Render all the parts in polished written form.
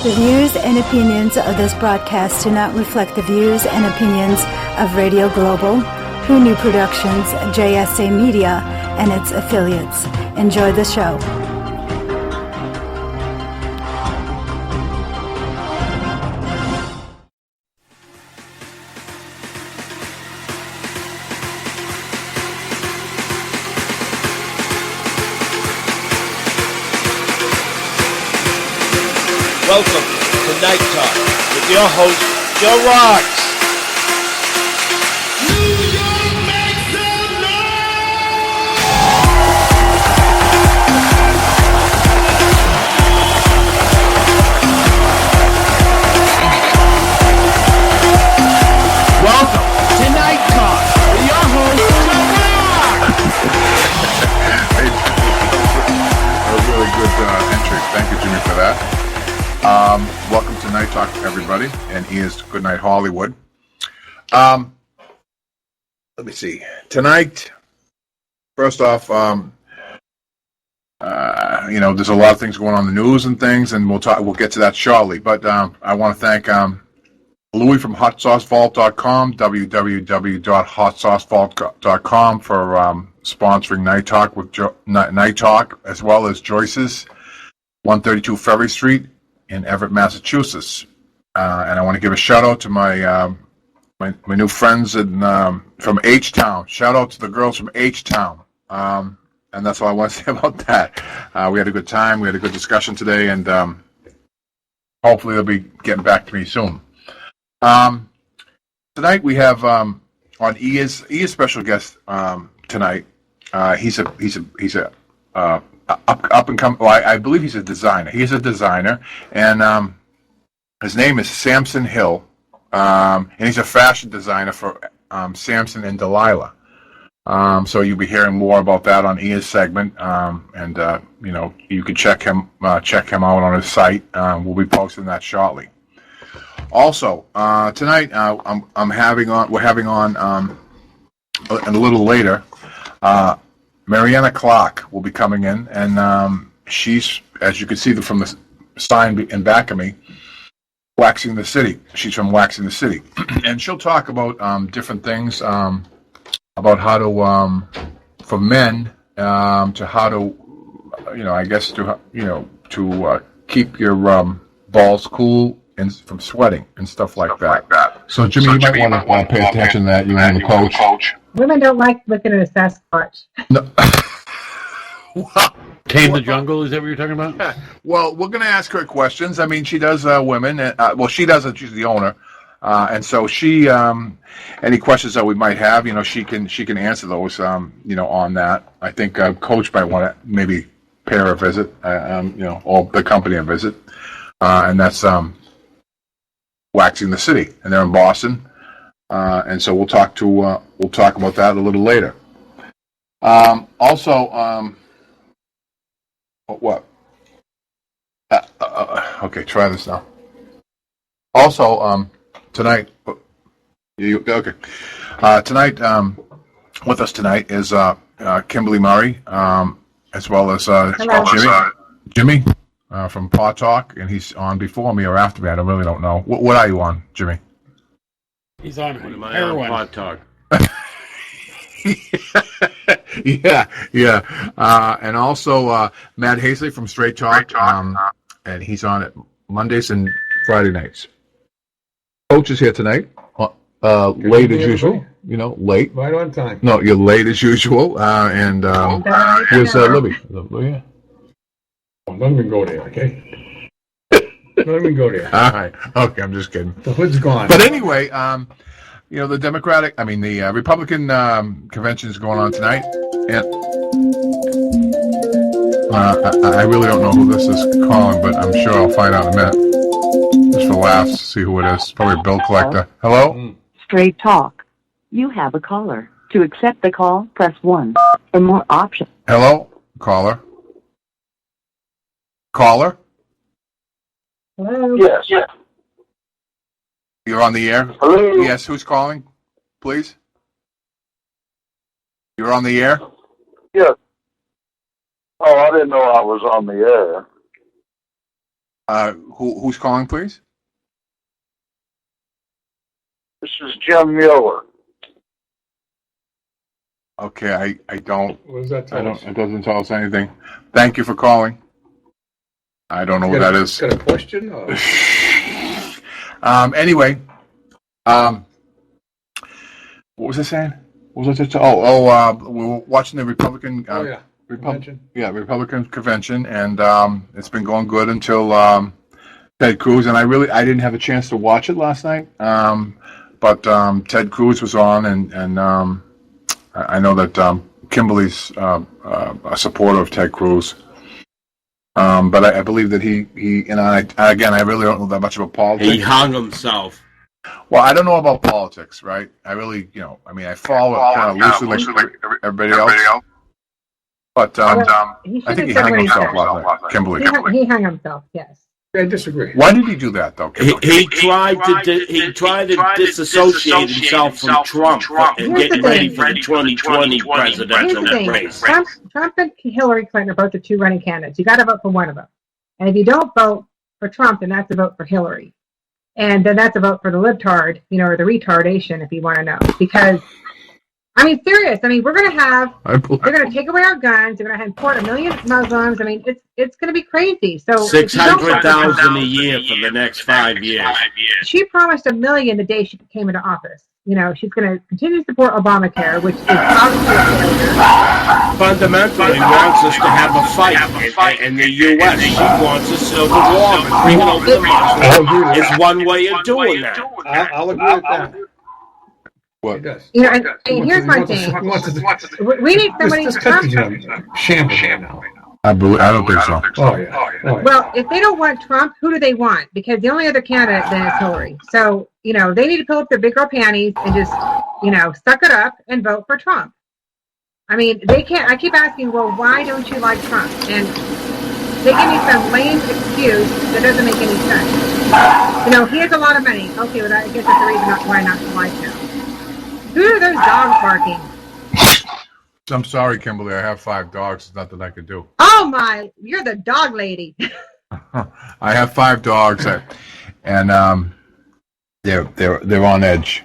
The views and opinions of this broadcast do not reflect the views and opinions of Radio Global, Who Knew Productions, JSA Media, and its affiliates. Enjoy the show. Welcome to Night Talk with your host, JOEROXX. New York makes some noise! Welcome to Night Talk with your host, JOEROXX. That was a really good entry. Thank you, Jimmy, for that. Welcome to Night Talk, everybody, and here's Goodnight Hollywood. Let me see. Tonight, first off, there's a lot of things going on in the news and things, and we'll get to that shortly. But I want to thank Louis from HotSauceVault.com, www.hotsaucevault.com for sponsoring Night Talk with Night Talk, as well as Joyce's, 132 Ferry Street in Everett, Massachusetts. And I want to give a shout out to my new friends from H-Town. Shout out to the girls from H-Town. And that's all I want to say about that. We had a good time. We had a good discussion today, and hopefully they'll be getting back to me soon. Tonight we have on Iya's special guest tonight. He's a up and come. Well, I believe he's a designer. He's a designer, and his name is Sampson Hill, and he's a fashion designer for Sampson and Delilah. So you'll be hearing more about that on Iya's segment, and you can check him out on his site. We'll be posting that shortly. Also, tonight we're having on a little later. Mariana Clark will be coming in, and she's, as you can see from the sign in back of me, Waxing the City. She's from Waxing the City, and she'll talk about different things about how to, for men, to how to, to keep your balls cool and from sweating and stuff like that. So Jimmy, you might want to pay attention to that. You and the coach. Women don't like looking at a Sasquatch. No. Tame the Jungle, is that what you're talking about? Well, we're going to ask her questions. I mean, she does women. She doesn't. She's the owner. And so she, any questions that we might have, she can answer those, on that. I think Coach might want to maybe pay her a visit, or the company a visit. And that's Waxing the City. And they're in Boston. And so we'll talk about that a little later. What? Okay, try this now. Also, tonight. Okay. Tonight, with us tonight is Kimberly Murray, as well as Jimmy from Paw Talk, and he's on before me or after me. I really don't know. What are you on, Jimmy? He's on heroin. Paw Talk. Yeah. And also Matt Hazley from Straight Talk, and he's on it Mondays and Friday nights. Coach is here tonight, late as usual. Late. Right on time. No, you're late as usual. And here's Libby. Yeah. Don't even go there, okay? Don't even go there. All right. Okay, I'm just kidding. The hood's gone. But anyway, the Republican convention is going on tonight, and I really don't know who this is calling, but I'm sure I'll find out in a minute. Just for laughs, see who it is. Probably a bill collector. Hello? Straight Talk. You have a caller. To accept the call, press 1. For more options. Hello? Caller? Hello? Yes. You're on the air? Hello? Yes, who's calling, please? You're on the air? Yes. Oh, I didn't know I was on the air. Who's calling, please? This is Jim Mueller. Okay, I don't. What does that tell us? It doesn't tell us anything. Thank you for calling. I don't know what that is. Got a question? Or? Anyway, what was I saying? What was I saying? We were watching the Republican. Republican convention, and it's been going good until Ted Cruz. And I didn't have a chance to watch it last night, but Ted Cruz was on, and I know that Kimberly's a supporter of Ted Cruz. But I believe that he I really don't know that much about politics. He hung himself. Well, I don't know about politics, right? I really, I follow it kind of loosely like everybody else. But I think he hung himself last night. Kimberly. He hung himself, yes. I disagree. Why did he do that, though? He tried to disassociate himself from Trump and get ready for the 2020 presidential race. Trump and Hillary Clinton are both the two running candidates. You got to vote for one of them. And if you don't vote for Trump, then that's a vote for Hillary. And then that's a vote for the libtard, or the retardation, if you want to know. Because, serious. We're going to take away our guns. They're going to import 1 million Muslims. It's going to be crazy. So 600,000 a year for the next 5 years. She promised 1 million the day she came into office. She's going to continue to support Obamacare, which is obviously a failure. Fundamentally, wants us to have a fight in the U.S. She wants a civil war and bring it over the Muslims. It's one way of doing that. I'll agree with that. What? Does. And here's my thing. We need somebody to shambles now. I don't think so. Oh, yeah. Well, if they don't want Trump, who do they want? Because the only other candidate then is Hillary. So, they need to pull up their big girl panties and just, suck it up and vote for Trump. They can't. I keep asking, well, why don't you like Trump? And they give me some lame excuse that doesn't make any sense. He has a lot of money. Okay, well, I guess that's the reason why not to like him. Who are those dogs barking? I'm sorry, Kimberly. I have 5 dogs. There's nothing I can do. Oh my! You're the dog lady. I have 5 dogs, and they're on edge.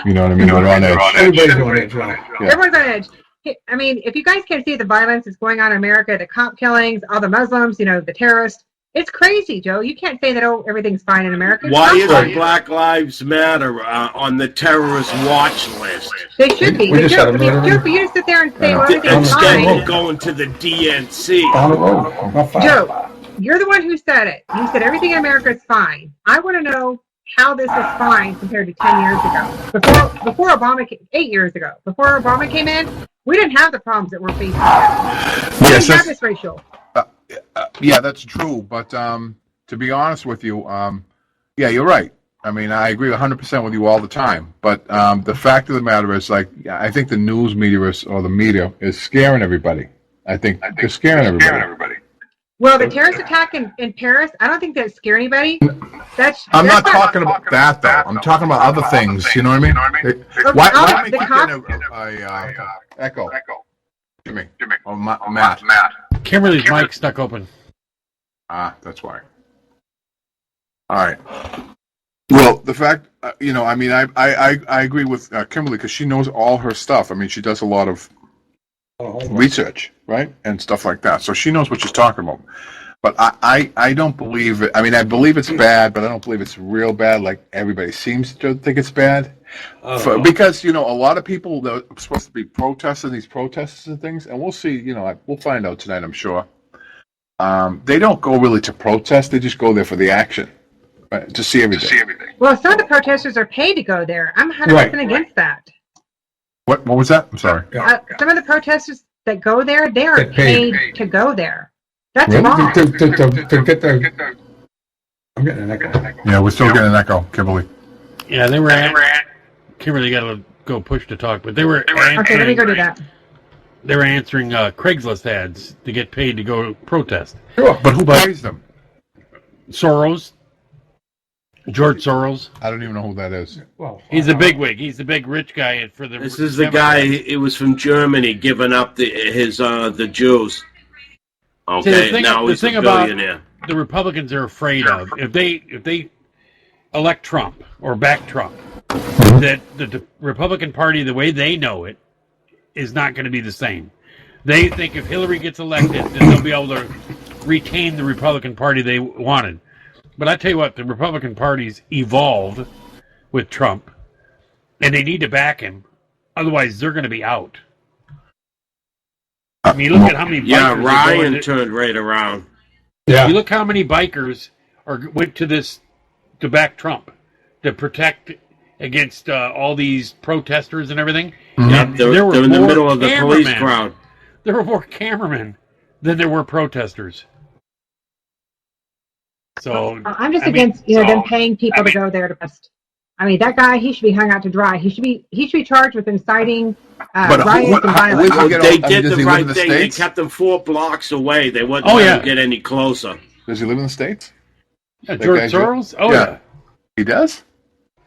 You know what I mean? They're on edge. Everybody's on edge, right? Yeah. Everyone's on edge. If you guys can't see the violence that's going on in America, the cop killings, all the Muslims, the terrorists. It's crazy, Joe. You can't say that, everything's fine in America. Why isn't Black Lives Matter on the terrorist watch list? They should be. They should. For you to sit there and say, everything's fine. Instead of going to the DNC. Joe, you're the one who said it. You said everything in America is fine. I want to know how this is fine compared to 10 years ago. Before Obama, 8 years ago. Before Obama came in, we didn't have the problems that we're facing now. We didn't have this racial. Yeah, that's true. But to be honest with you, yeah, you're right. I agree 100% with you all the time. But the fact of the matter is, I think the news media or the media is scaring everybody. I think they're scaring everybody. Well, the terrorist attack in Paris, I don't think that scared anybody. I'm not talking about that, though. I'm talking about other things. You know what I mean? Why am I getting a echo? Jimmy. Or Matt. Kimberly's mic stuck open. That's why. All right. Well, the fact, I agree with Kimberly because she knows all her stuff. She does a lot of research, right, and stuff like that. So she knows what she's talking about. But I don't believe it. I believe it's bad, but I don't believe it's real bad like everybody seems to think it's bad. Because, a lot of people that are supposed to be protesting these protests and things, and we'll see, we'll find out tonight, I'm sure. They don't go really to protest. They just go there for the action, right, to see everything. Well, some of the protesters are paid to go there. I'm 100% against that. What was that? I'm sorry. Some of the protesters that go there, they are paid to go there. That's wrong. To get the... I'm getting an echo. Yeah, we're still getting an echo, Kimberly. Yeah, they were Kimberly got to go push to talk, but they were okay, let me go do that. They were answering Craigslist ads to get paid to go protest. Sure, but who pays them? Soros. George Soros. I don't even know who that is. Well, he's a bigwig. He's the big rich guy for the. This is the guy. It was from Germany, giving up the Jews. Okay, now he's a billionaire. the Republicans are afraid of, if they elect Trump or back Trump, that the Republican Party, the way they know it, is not going to be the same. They think if Hillary gets elected, then they'll be able to retain the Republican Party they wanted. But I tell you what, the Republican Party's evolved with Trump, and they need to back him. Otherwise, they're going to be out. I mean, look at how many bikers Ryan turned right around. Yeah. You look how many bikers went to back Trump to protect against all these protesters and everything. Mm-hmm. And they're in the middle of the police crowd. There were more cameramen than there were protesters. So I'm just against them paying people to go there to protest. I mean, that guy, he should be hung out to dry. He should be charged with inciting riots and violence. They did the right thing. They kept them 4 blocks away. They wouldn't let him get any closer. Does he live in the States? Yeah, George Soros? Oh, yeah. He does?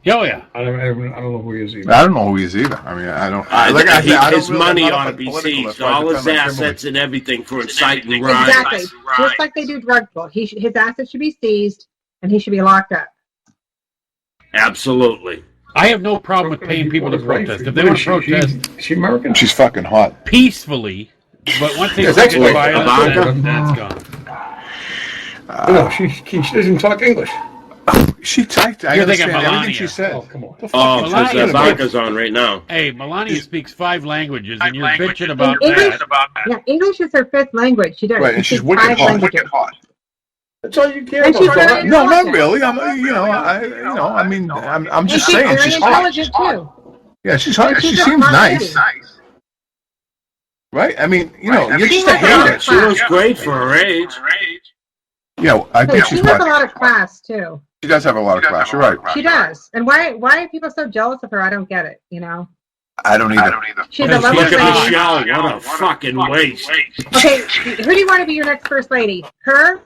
Oh, yeah. I don't know who he is either. I don't know who he is either. I mean, I don't. His money ought to be seized. All his assets and everything for inciting riots. Exactly. Just like they do drug people. His assets should be seized, and he should be locked up. Absolutely. I have no problem with paying people to protest. If they want to protest, is she American? She's fucking hot. Peacefully, but once they get violence, that's gone. No, she doesn't talk English. She typed. I understand everything she said. Oh, come on. Because Ivanka's on right now. Hey, Melania speaks 5 languages, and you're bitching about that. Yeah, English is her 5th language. She does. Right, and she's wicked hot. That's all you care about. No, not really. I'm just saying she's hot. Intelligent too. Yeah, she's hot. She seems nice. Right? I mean, you're just a hater. She looks great for her age. Yeah, I think she has a lot of class too. She does have a lot of class. You're right. She does. And why are people so jealous of her? I don't get it. I don't either. She's a lovely lady. Look at Michelle. What a fucking waste. Okay, who do you want to be your next first lady? Her?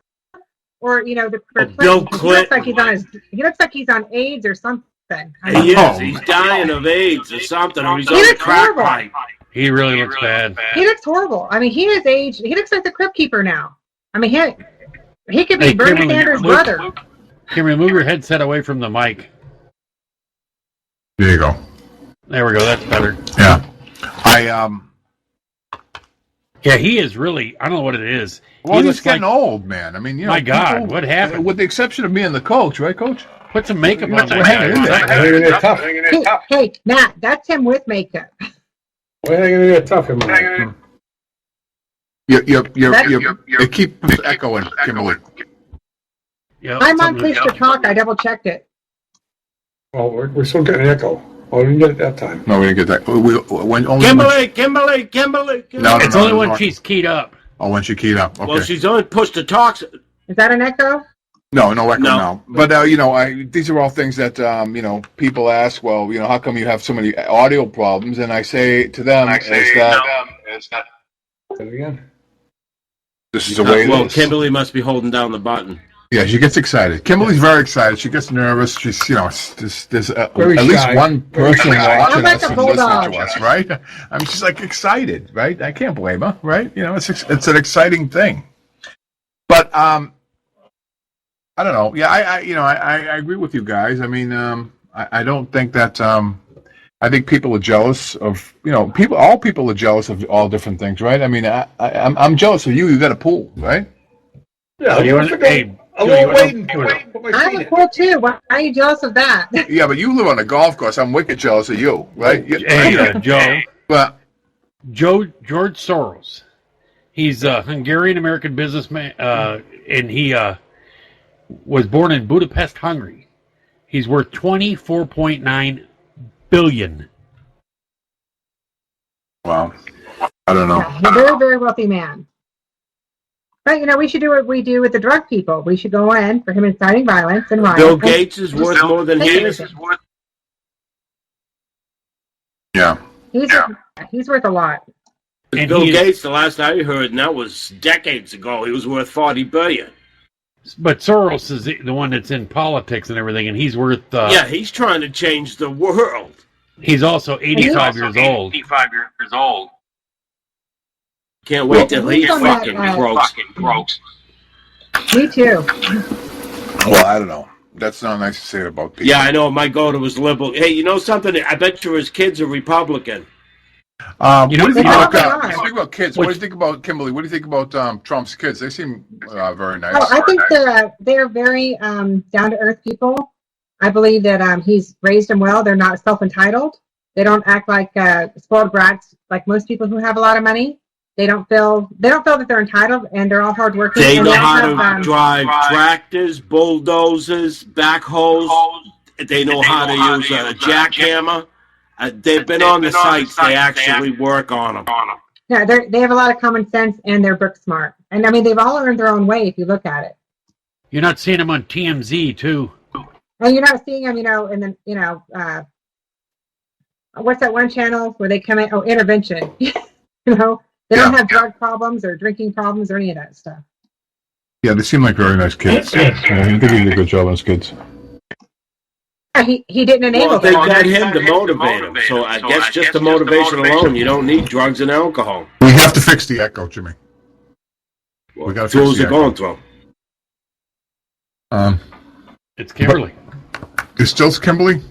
Or Bill Clinton. He looks like he's on AIDS or something. He is. He's dying of AIDS or something. Or he's on the crack pipe. He really looks bad. He looks horrible. I mean, he is aged. He looks like the Crypt Keeper now. I mean, he could be Bernie Sanders' brother. Kimberly, move your headset away from the mic. There you go. There we go. That's better. Yeah. Yeah, he is really. I don't know what it is. Well, he's getting old, man. I mean, my God, what happened? With the exception of me and the coach, right, Coach? Put some makeup on that guy. Hey, Matt, that's him with makeup. We're hanging in there tough, man. You keep echoing, Kimberly. I'm on push to talk. I double checked it. Well, we're still getting an echo. Oh, we didn't get it that time. No, we didn't get that. Kimberly. No, it's only when she's keyed up. Oh, when she keyed up. Okay. Well, she's only pushed to talk. Is that an echo? No echo now. But these are all things that people ask. Well, how come you have so many audio problems? And I say to them, Say it again. This is the way. Well, Kimberly must be holding down the button. Yeah, she gets excited. Kimberly's very excited. She gets nervous. She's, there's at shy. least one person watching us and listening bulldog. to us, right? I mean, she's like excited, right? I can't blame her, right? It's an exciting thing. But I don't know. Yeah, I agree with you guys. I mean, I don't think that. I think people are jealous of people. All people are jealous of all different things, right? I mean, I'm jealous of you. You got a pool, right? Yeah, I'm a pool too. Why are you jealous of that? Yeah, but you live on a golf course. I'm wicked jealous of you, right? Joe. But George Soros. He's a Hungarian-American businessman, and he was born in Budapest, Hungary. He's worth $24.9 billion. Wow. I don't know. Yeah, he's a very, very wealthy man. But, we should do what we do with the drug people. We should go in for him inciting violence and riots. Bill Gates is worth more than he is. Yeah. He's worth a lot. And Bill Gates, the last I heard, and that was decades ago, he was worth $40 billion. But Soros is the one that's in politics and everything, and he's worth... he's trying to change the world. He's also 85 years old. Can't wait till he fucking croaks. Me too. Well, I don't know. That's not nice to say about people. Yeah, I know. My go-to was liberal. Hey, you know something? I bet you his kids are Republican. What do you think about are. speaking about kids? What do you think about Kimberly? What do you think about Trump's kids? They seem very nice. Oh, I think they're very down to earth people. I believe that he's raised them well. They're not self entitled. They don't act like spoiled brats like most people who have a lot of money. They don't feel that they're entitled, and they're all hardworking. They and know they how also have, to drive tractors, bulldozers, backhoes. They know how to use a jackhammer. They've been on the sites. They actually work on them. Yeah, they have a lot of common sense, and they're book smart. And I mean, they've all earned their own way if you look at it. You're not seeing them on TMZ too. And you're not seeing them, in the what's that one channel where they come in? Oh, Intervention. They don't have drug problems or drinking problems or any of that stuff. Yeah, they seem like very nice kids. I think he did a good job on his kids. Yeah, he didn't enable Well, they them. got him to motivate them. So I guess just the motivation alone, you don't need drugs and alcohol. We have to fix the echo, Jimmy. We got to fix Who's the it echo. going through? It's Kimberly. It's still Kimberly?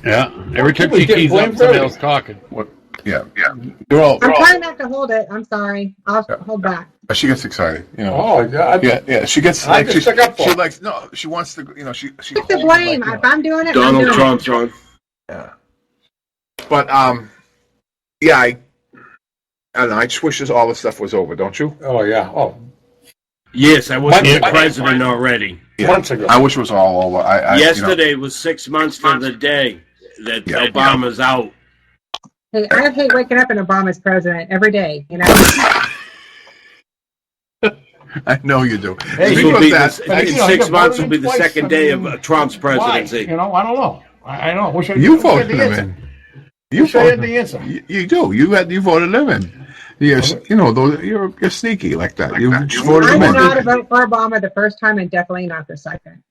Yeah. Every time she keys up, somebody else talking. What? Yeah. They're all, I'm trying not to hold it. I'm sorry. I'll hold back. she gets excited, Oh, God. Yeah. She gets I can stick up for she it. likes she wants to. She It's the blame. If I'm doing it, I'm Donald doing Trump's on. Yeah. But yeah, I don't know. I just wish all this stuff was over. Don't you? Oh, yeah. Oh, Yes, I was Months the ago. president already. Yeah. months ago. I wish it was all over. Yesterday was 6 months from the day that Yeah. Obama's out. Hey, I hate waking up and Obama's president every day. I know you do. Hey, This Speaking will of be that, in you 6 got months voted will be in the twice. second day of Trump's presidency. Why? I don't know. I don't know. Wish I you wish I voted had the him answer. in. You Wish I had voted. the answer. You do. You voted him in. Yes, you're sneaky like that. You just voted I him did in. not vote for Obama the first time and definitely not the second.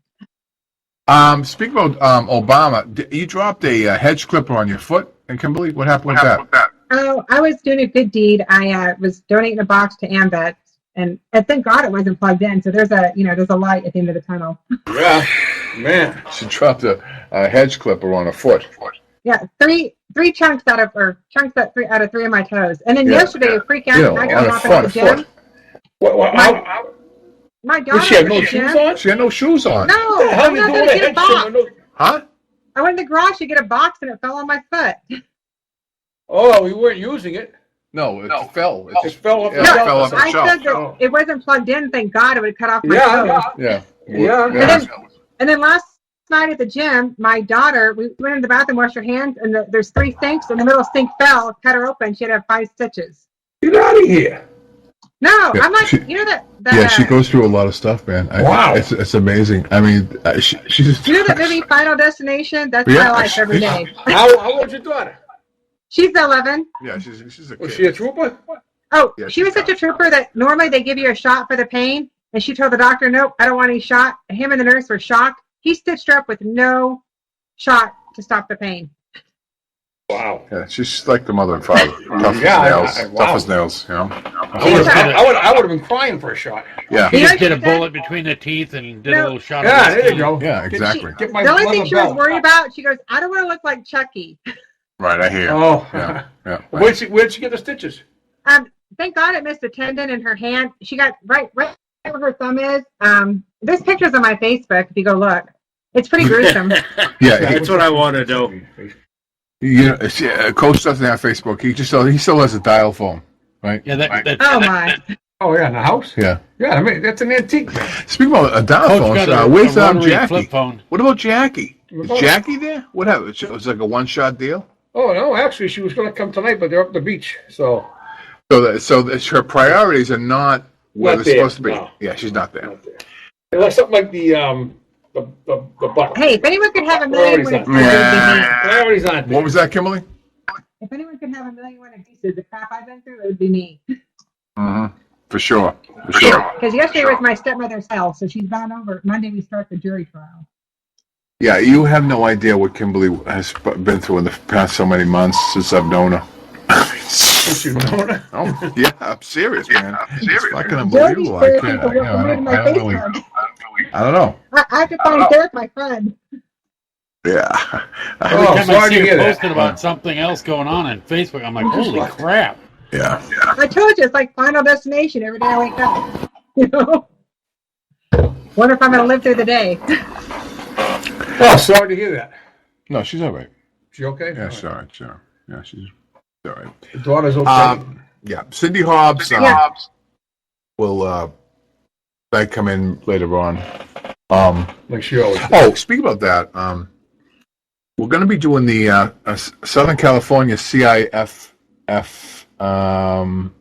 Speaking about Obama, you dropped a hedge clipper on your foot, and Kimberly, what happened with that? Oh, I was doing a good deed. I was donating a box to AMVET, and thank God it wasn't plugged in. So there's a light at the end of the tunnel. Yeah, man. She dropped a hedge clipper on her foot. Yeah, three chunks out of three of my toes. And then yesterday, a freak out. I go hopping at the gym. My daughter. She had no shoes on? She had no shoes on. No, I'm not going to get a box. Huh? I went in the garage to get a box and it fell on my foot. Oh, you weren't using it. No, it fell. It Just fell off. Yeah, the it shelf. fell off the I shelf. said that it wasn't plugged in. Thank God it would cut off my toes. Yeah. And then last night at the gym, my daughter, we went into the bathroom, washed her hands, and there's 3 sinks, and the middle sink fell, cut her open. She had to have 5 stitches. Get out of here. No, Yeah, I'm like, she goes through a lot of stuff, man. Wow. It's amazing. I mean, she's. You know that movie Final Destination? That's Yeah, my life every day. How old's your daughter? She's 11. Yeah, she's a kid. Was she a trooper? Oh, Yeah, she was such a trooper that normally they give you a shot for the pain, and she told the doctor, nope, I don't want any shot. Him and the nurse were shocked. He stitched her up with no shot to stop the pain. Wow. Yeah, she's like the mother and father. Tough as Yeah, nails. wow. Tough as nails, I would have been crying for a shot. Yeah. He You know just what did a she said? bullet between the teeth and did a No. little shot. Yeah, of there you whiskey. go. Yeah, exactly. Get my The only thing leather she was belt. worried about, she goes, I don't want to look like Chucky. Right, I hear. Oh. Yeah, yeah. Where'd she get the stitches? Thank God it missed a tendon in her hand. She got right where her thumb is. There's pictures on my Facebook if you go look. It's pretty gruesome. Yeah, That's what I want to do. Coach doesn't have Facebook. He still has a dial phone, right? Yeah, that's Oh my. Oh, yeah, in the house? Yeah. Yeah, I mean, that's an antique, man. Speaking about a dial Coach phone, got where's a rotary Jackie? flip phone. What about Jackie? Is Jackie there? What happened? It was like a one-shot deal. Oh, no, actually, she was going to come tonight, but they're up at the beach, so. So her priorities are not where Not they're there, supposed to be. no. Yeah, she's not there. Not there. Unless something like the butt. Hey, if anyone could have a million Priorities when on- it would be me. Priorities aren't there. What was that, Kimberly? If anyone could have a million when it pieces, the crap I've been through, it would be me. Mm-hmm. For sure. For sure. Because yesterday was my stepmother's health, so she's gone over. Monday we start the jury trial. Yeah, you have no idea what Kimberly has been through in the past so many months since I've known her. You know? Oh, yeah, I'm serious, man. It's fucking Jody's unbelievable. I therapy can't. for what I'm doing my I don't really. Facebook. I don't know. I have to find therapy, my friend. Yeah. Every Oh, time sorry I to see hear her that. posting about something else going on Facebook, I'm like, holy crap. Yeah. I told you, it's like Final Destination every day I wake up. You know? Wonder if I'm going to live through the day. Oh, sorry to hear that. No, she's all right. She okay? Yeah, All she's right. all right. Sure. Yeah, she's all right. The daughter's okay. Yeah, Cindy Hobbs Yeah. will might come in later on. Like she always does. Oh, speaking about that, we're going to be doing the Southern California CIFF. Well,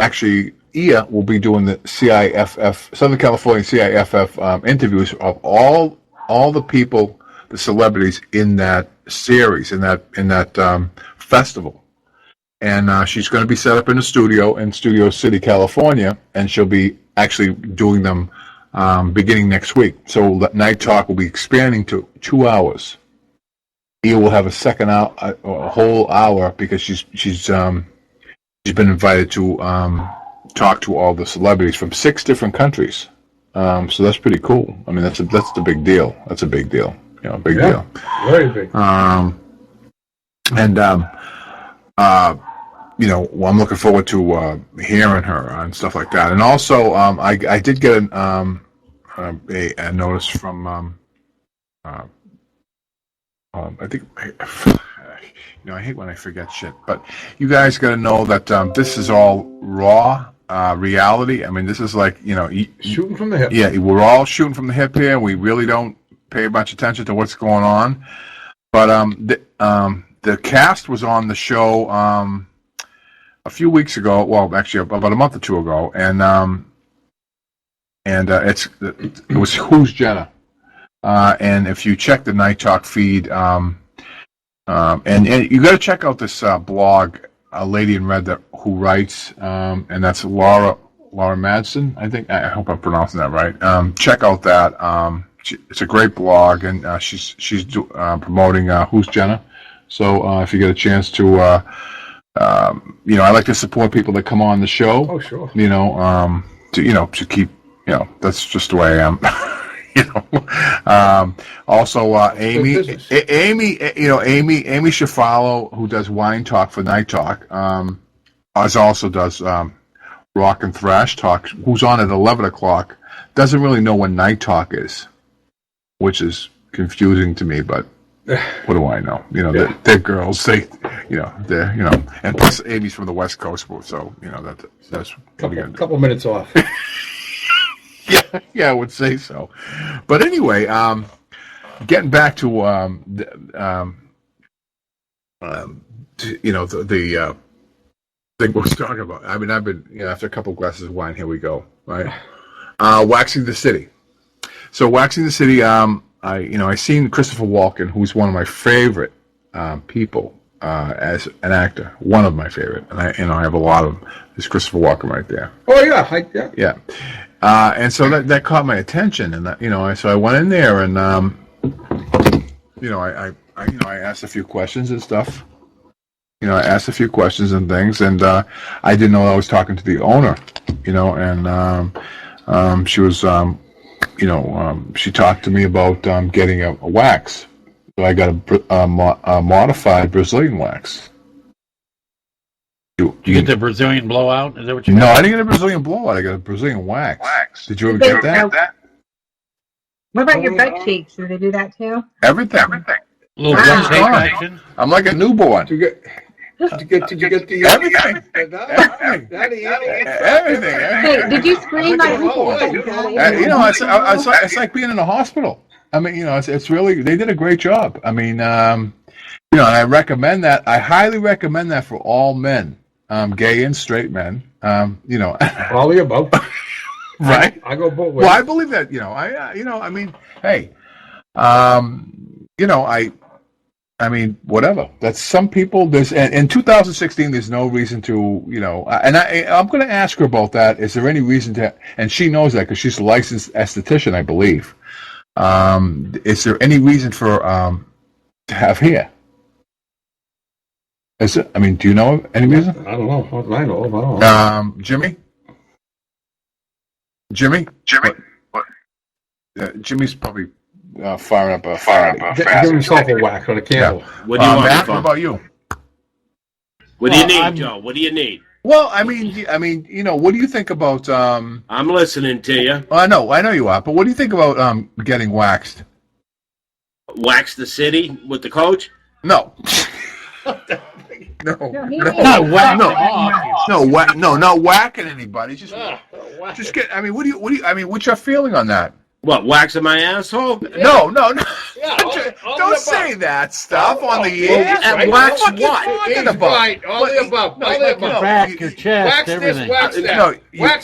actually, Ia will be doing the CIFF, Southern California CIFF interviews of all the people, the celebrities in that series, in that festival. And she's going to be set up in a studio in Studio City, California, and she'll be actually doing them beginning next week. So Night Talk will be expanding to 2 hours. Ia will have a second hour, a whole hour, because she's been invited to talk to all the celebrities from 6 different countries. So that's pretty cool. I mean, that's the big deal. That's a big deal. You know, big deal. Very big. You know, well, I'm looking forward to hearing her and stuff like that. And also, I did get a notice from I think, you know, I hate when I forget shit, but you guys got to know that this is all raw reality. I mean, this is like, you know, Shooting from the hip. yeah, we're all shooting from the hip here. We really don't pay much attention to what's going on. But the cast was on the show a few weeks ago. Well, actually, about a month or two ago, and it was Who's Jenna. And if you check the Night Talk feed, and you got to check out this blog, A Lady in Red, who writes, and that's Laura Madsen. I hope I'm pronouncing that right. Check out that. It's a great blog, and she's promoting Who's Jenna. So if you get a chance to, you know, I like to support people that come on the show. Oh, sure. You know, to keep, you know, that's just the way I am. You know, also Amy Shafalo, who does Wine Talk for Night Talk, also does Rock and Thrash Talk, who's on at 11 o'clock. Doesn't really know when Night Talk is, which is confusing to me, but what do I know? You know, Yeah. they're girls. They're, and plus Amy's from the West Coast, so that's probably good. Couple minutes off. Yeah, I would say so. But anyway, getting back to the thing we're talking about. I mean, I've been, after a couple of glasses of wine, here we go, right? Waxing the City. So Waxing the City, I seen Christopher Walken, who's one of my favorite people as an actor, one of my favorite, and I have a lot of them. There's Christopher Walken right there. Oh yeah, Yeah. And so that caught my attention, and so I went in there, and I asked a few questions and stuff. I asked a few questions and things, and I didn't know I was talking to the owner, and she was, she talked to me about getting a wax. So I got a modified Brazilian wax. You get the Brazilian blowout? Is that what you No, got? I didn't get a Brazilian blowout. I got a Brazilian wax. Did you ever get that? What about your butt cheeks? Do they do that too? Everything. A little Wow. duct tape action? I'm like a newborn. Did you get the Everything. Everything. Hey, did you scream like It's like being in a hospital. I mean, it's really, they did a great job. I mean, and I recommend that. I highly recommend that for all men, gay and straight men. All the above. Right. I go both ways. Well, I believe that. I mean, hey, I mean, whatever. That's some people. There's in 2016. There's no reason to, and I'm going to ask her about that. Is there any reason to? And she knows that because she's a licensed esthetician, I believe. Is there any reason for to have hair? Is it? I mean, do you know of any reason? I don't know. What I know of, I don't know. Jimmy? What? Jimmy's probably firing up a Give himself a whack on a candle. Yeah. What do you want? Matt, what about you? What do you need, Joe? What do you need? Well, I mean, you know, what do you think about? I'm listening to you. I know you are, but what do you think about getting waxed? Wax the city with the coach? No. No, not whacking anybody. Just get. I mean, what do you? I mean, what's your feeling on that? What, waxing my asshole? No. Yeah, Don't say that stuff on the air. And wax what? Right, all the above. Your back, your chest, everything.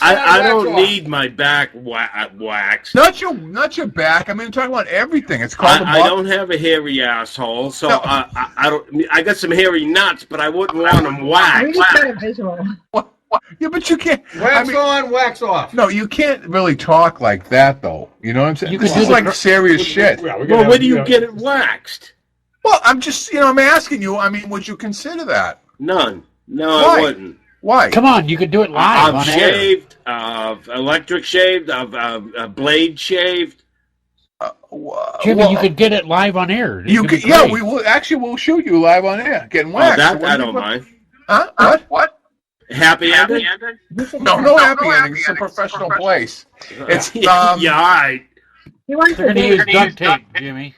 I don't need my back waxed. Not your back. I mean, I'm talking about everything. It's called. I don't have a hairy asshole, so no. I don't. I got some hairy nuts, but I wouldn't want them waxed. We just got a visual. What? Yeah, but you can't. Wax on, wax off. No, you can't really talk like that, though. You know what I'm saying? This is like serious shit. Well, where do you get it waxed? Well, I'm just, I'm asking you. I mean, would you consider that? None. No, Why? I wouldn't. Why? Come on, you could do it live. I've shaved, electric shaved, blade shaved. Jimmy, you could get it live on air. You could, yeah, we will. Actually, we'll shoot you live on air, getting waxed. That I don't mind. Huh? What? Happy ending? No happy ending. It's a professional place. It's yeah, all right. They're going to use duct tape, Jimmy.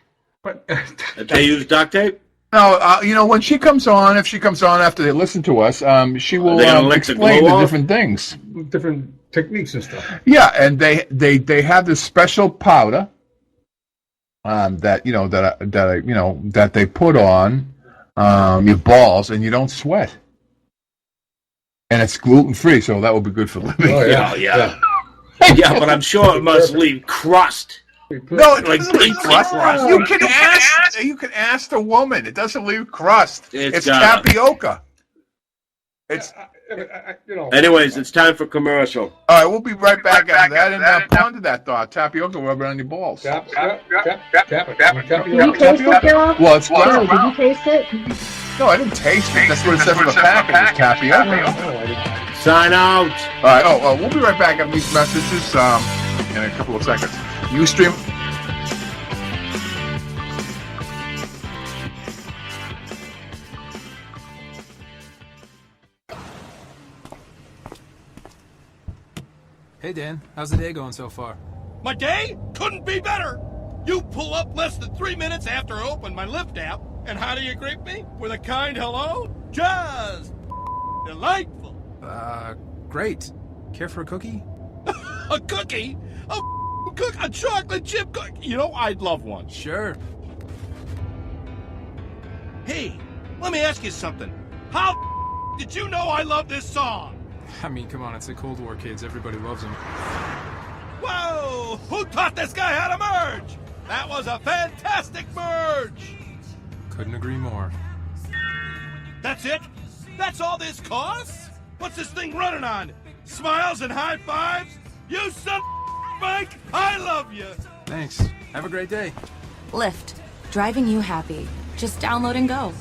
They use duct tape? No, when she comes on, if she comes on after they listen to us, she will explain the different things, different techniques and stuff. Yeah, and they have this special powder that they put on your balls, and you don't sweat. And it's gluten-free, so that would be good for living. Oh, yeah. Yeah, but I'm sure it must leave crust. No, it doesn't leave crust. You can ask the woman. It doesn't leave crust. It's tapioca. Anyways, it's time for commercial. All right, we'll be right back after that, and ponder that thought. Tapioca rubbing on your balls. Tap. Did you taste it, Joe? Well, it's what? Did you taste it? No, I didn't taste it. That's what it says on the package. It's tapioca. Sign out. All right. We'll be right back after these messages in a couple of seconds. Ustream. Hey, Dan. How's the day going so far? My day couldn't be better. You pull up less than 3 minutes after I open my Lyft app, and how do you greet me? With a kind hello? Just delightful. Great. Care for a cookie? A cookie? A chocolate chip cookie? You know, I'd love one. Sure. Hey, let me ask you something. How did you know I love this song? I mean, come on, it's the Cold War, kids. Everybody loves them. Whoa! Who taught this guy how to merge? That was a fantastic merge! Couldn't agree more. That's it? That's all this costs? What's this thing running on? Smiles and high fives? You son of Mike, I love you! Thanks. Have a great day. Lyft. Driving you happy. Just download and go.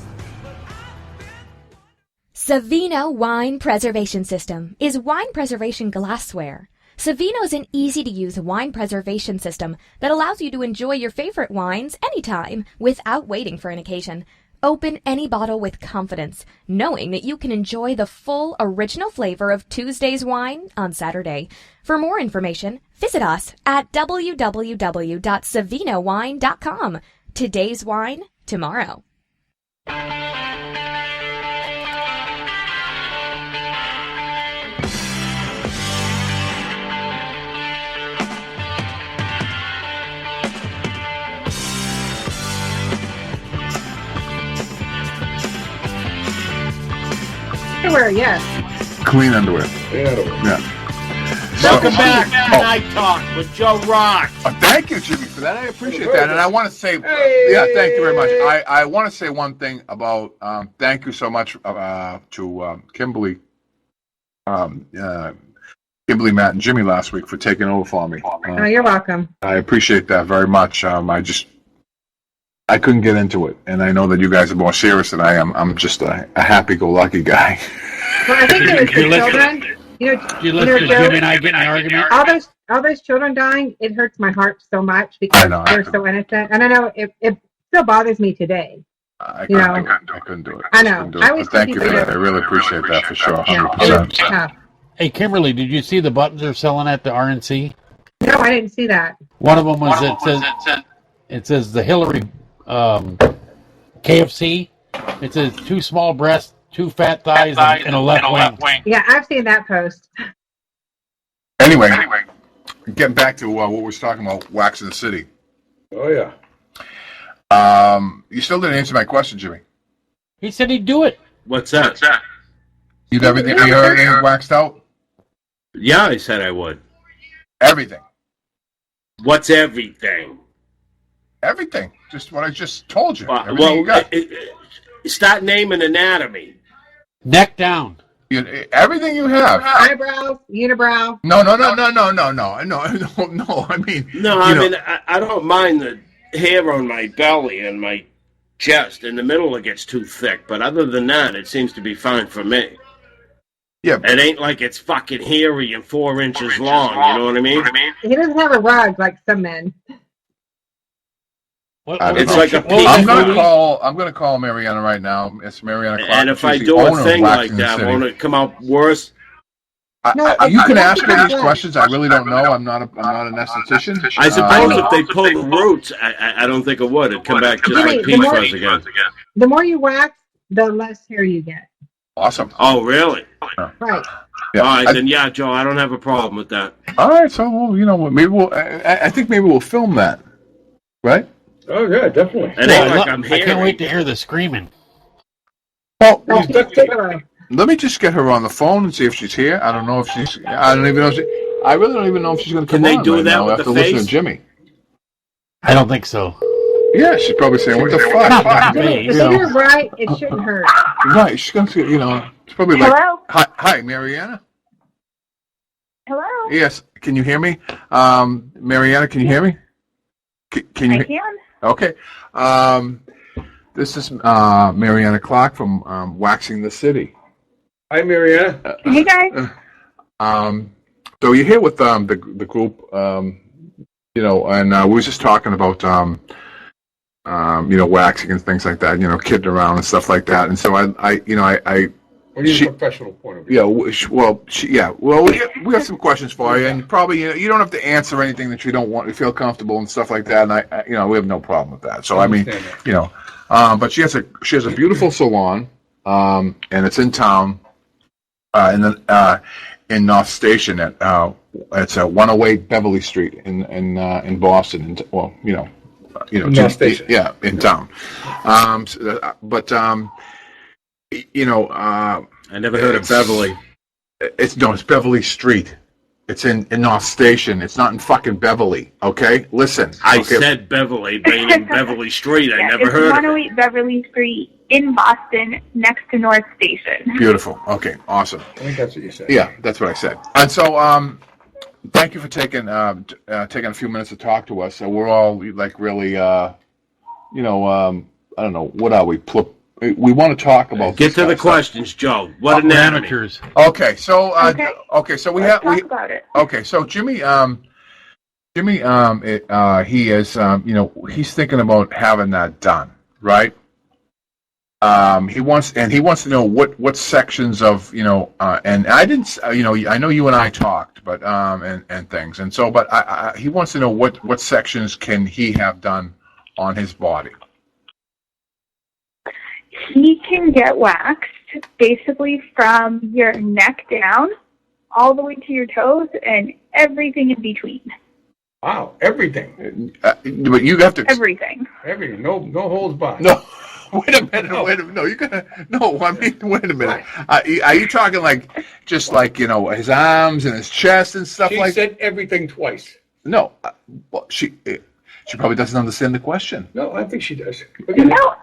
Savino Wine Preservation System is wine preservation glassware. Savino is an easy-to-use wine preservation system that allows you to enjoy your favorite wines anytime without waiting for an occasion. Open any bottle with confidence, knowing that you can enjoy the full original flavor of Tuesday's wine on Saturday. For more information, visit us at www.savinowine.com. Today's wine, tomorrow. Underwear, yes. Clean underwear. Yeah. Welcome back to Night Talk with JOEROXX. Thank you, Jimmy, for that. I appreciate that. And I want to say, thank you very much. I want to say one thing about thank you so much to Kimberly, Matt, and Jimmy last week for taking over for me. You're welcome. I appreciate that very much. I couldn't get into it, and I know that you guys are more serious than I am. I'm just a happy-go-lucky guy. Well, I think it was the children. You listen to Jimmy and I get in an argument? All those children dying, it hurts my heart so much because they're so innocent. And I know it still bothers me today. I couldn't do it. I know. But thank you for that. I really appreciate that for sure. 100%. Yeah. Hey, Kimberly, did you see the buttons they're selling at the RNC? No, I didn't see that. One of them was it says the Hillary KFC. It says 2 small breasts, 2 fat thighs, and a left wing. Yeah, I've seen that post. Anyway, getting back to what we was talking about, waxing the city. Oh, yeah. You still didn't answer my question, Jimmy. He said he'd do it. What's that? You heard everything waxed out? Yeah, I said I would. Everything. What's everything? Everything. Just what I just told you. Start naming anatomy. Neck down. Everything you have. Eyebrows, unibrow. No. I mean, I don't mind the hair on my belly and my chest. In the middle, it gets too thick. But other than that, it seems to be fine for me. Yeah. It ain't like it's fucking hairy and 4 inches long. You know what I mean? He doesn't have a rug like some men. It's like a piece. I'm gonna call Mariana right now. It's Mariana Clark. And if I do a thing like that, won't it come out worse? You can ask me these questions. I really don't know. I'm not an esthetician. I suppose if they pull the roots, I don't think it would. It'd come back just like peach fuzz again. The more you wax, the less hair you get. Awesome. Oh, really? Right. Yeah. All right, then, Joe, I don't have a problem with that. All right, so maybe I think maybe we'll film that, right? Oh yeah, definitely. It ain't like I'm I can't wait to hear the screaming. Well, let me just get her on the phone and see if she's here. I don't know if she's. I really don't even know if she's going to come Can they on do right that now with after the listening face? to Jimmy. I don't think so. Yeah, she's probably saying, "What the fuck?" If you're right, it shouldn't hurt. Right, she's going to, it's probably Hello? like, "Hi, Mariana." Hello? Yes, can you hear me? Mariana, can you hear me? Can you? I can. Okay. This is Mariana Clark from Waxing the City. Hi, Mariana. Hey, guys. So you're here with the group, and we were just talking about, waxing and things like that, kidding around and stuff like that. And so I What is your professional point of view? Yeah, we have some questions for you, and probably you don't have to answer anything that you don't want. You feel comfortable and stuff like that, and we have no problem with that. So I mean, but she has a beautiful salon, and it's in town, in North Station at it's 108 Beverly Street in Boston. North Station. Yeah, in town. I never heard of Beverly. It's Beverly Street. It's in North Station. It's not in fucking Beverly. Okay, listen. I said Beverly, meaning Beverly Street. I never heard of it. 108 Beverly Street in Boston, next to North Station. Beautiful. Okay, awesome. I think that's what you said. Yeah, that's what I said. And so, thank you for taking a few minutes to talk to us. So we're all like really, I don't know, what are we? We want to talk about. Get to the questions, Joe. What anatomy? Okay, so so we Let's talk about it. Okay, so Jimmy, he is, he's thinking about having that done, right? He wants to know what sections of, and I didn't, I know you and I talked, but and things, and so, but he wants to know what sections can he have done on his body. He can get waxed basically from your neck down all the way to your toes and everything in between. Wow, everything. But you have to everything. Everything. No holds barred. No. Wait a minute. No, you're gonna. No, I mean, wait a minute. Are you talking just like his arms and his chest and stuff She said everything twice. No, well, she probably doesn't understand the question. No, I think she does. No.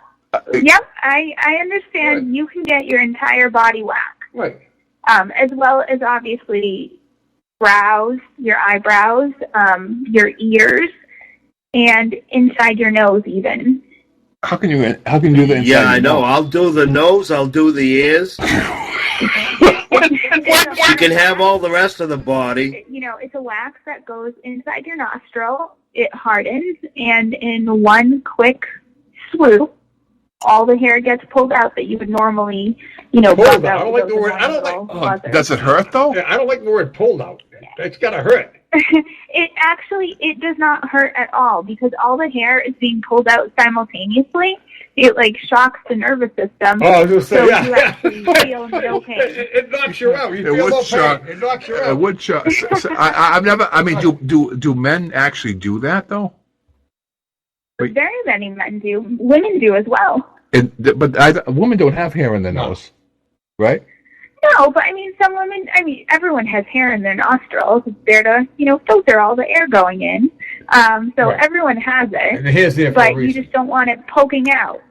Yep, I understand. Right. You can get your entire body waxed. Right. As well as obviously brows, your eyebrows, your ears, and inside your nose even. How can you do the inside? Yeah, I know. I'll do the nose. I'll do the ears. She can have all the rest of the body. You know, it's a wax that goes inside your nostril. It hardens, and in one quick swoop, all the hair gets pulled out that you would normally, pulled out. I don't like the word. I don't like. Does it hurt though? Yeah, I don't like the word pulled out. It's gotta hurt. It does not hurt at all because all the hair is being pulled out simultaneously. It like shocks the nervous system. Oh, I was gonna say, so yeah. You actually feel no pain. It knocks you out. You feel no pain. It knocks you out. It would shock. I've never. I mean, do men actually do that though? Very many men do. Women do as well. But women don't have hair in their nose, right? No, but I mean, some women. I mean, everyone has hair in their nostrils. It's there to, filter all the air going in. So right. Everyone has it. And the hair's there for a reason. You just don't want it poking out.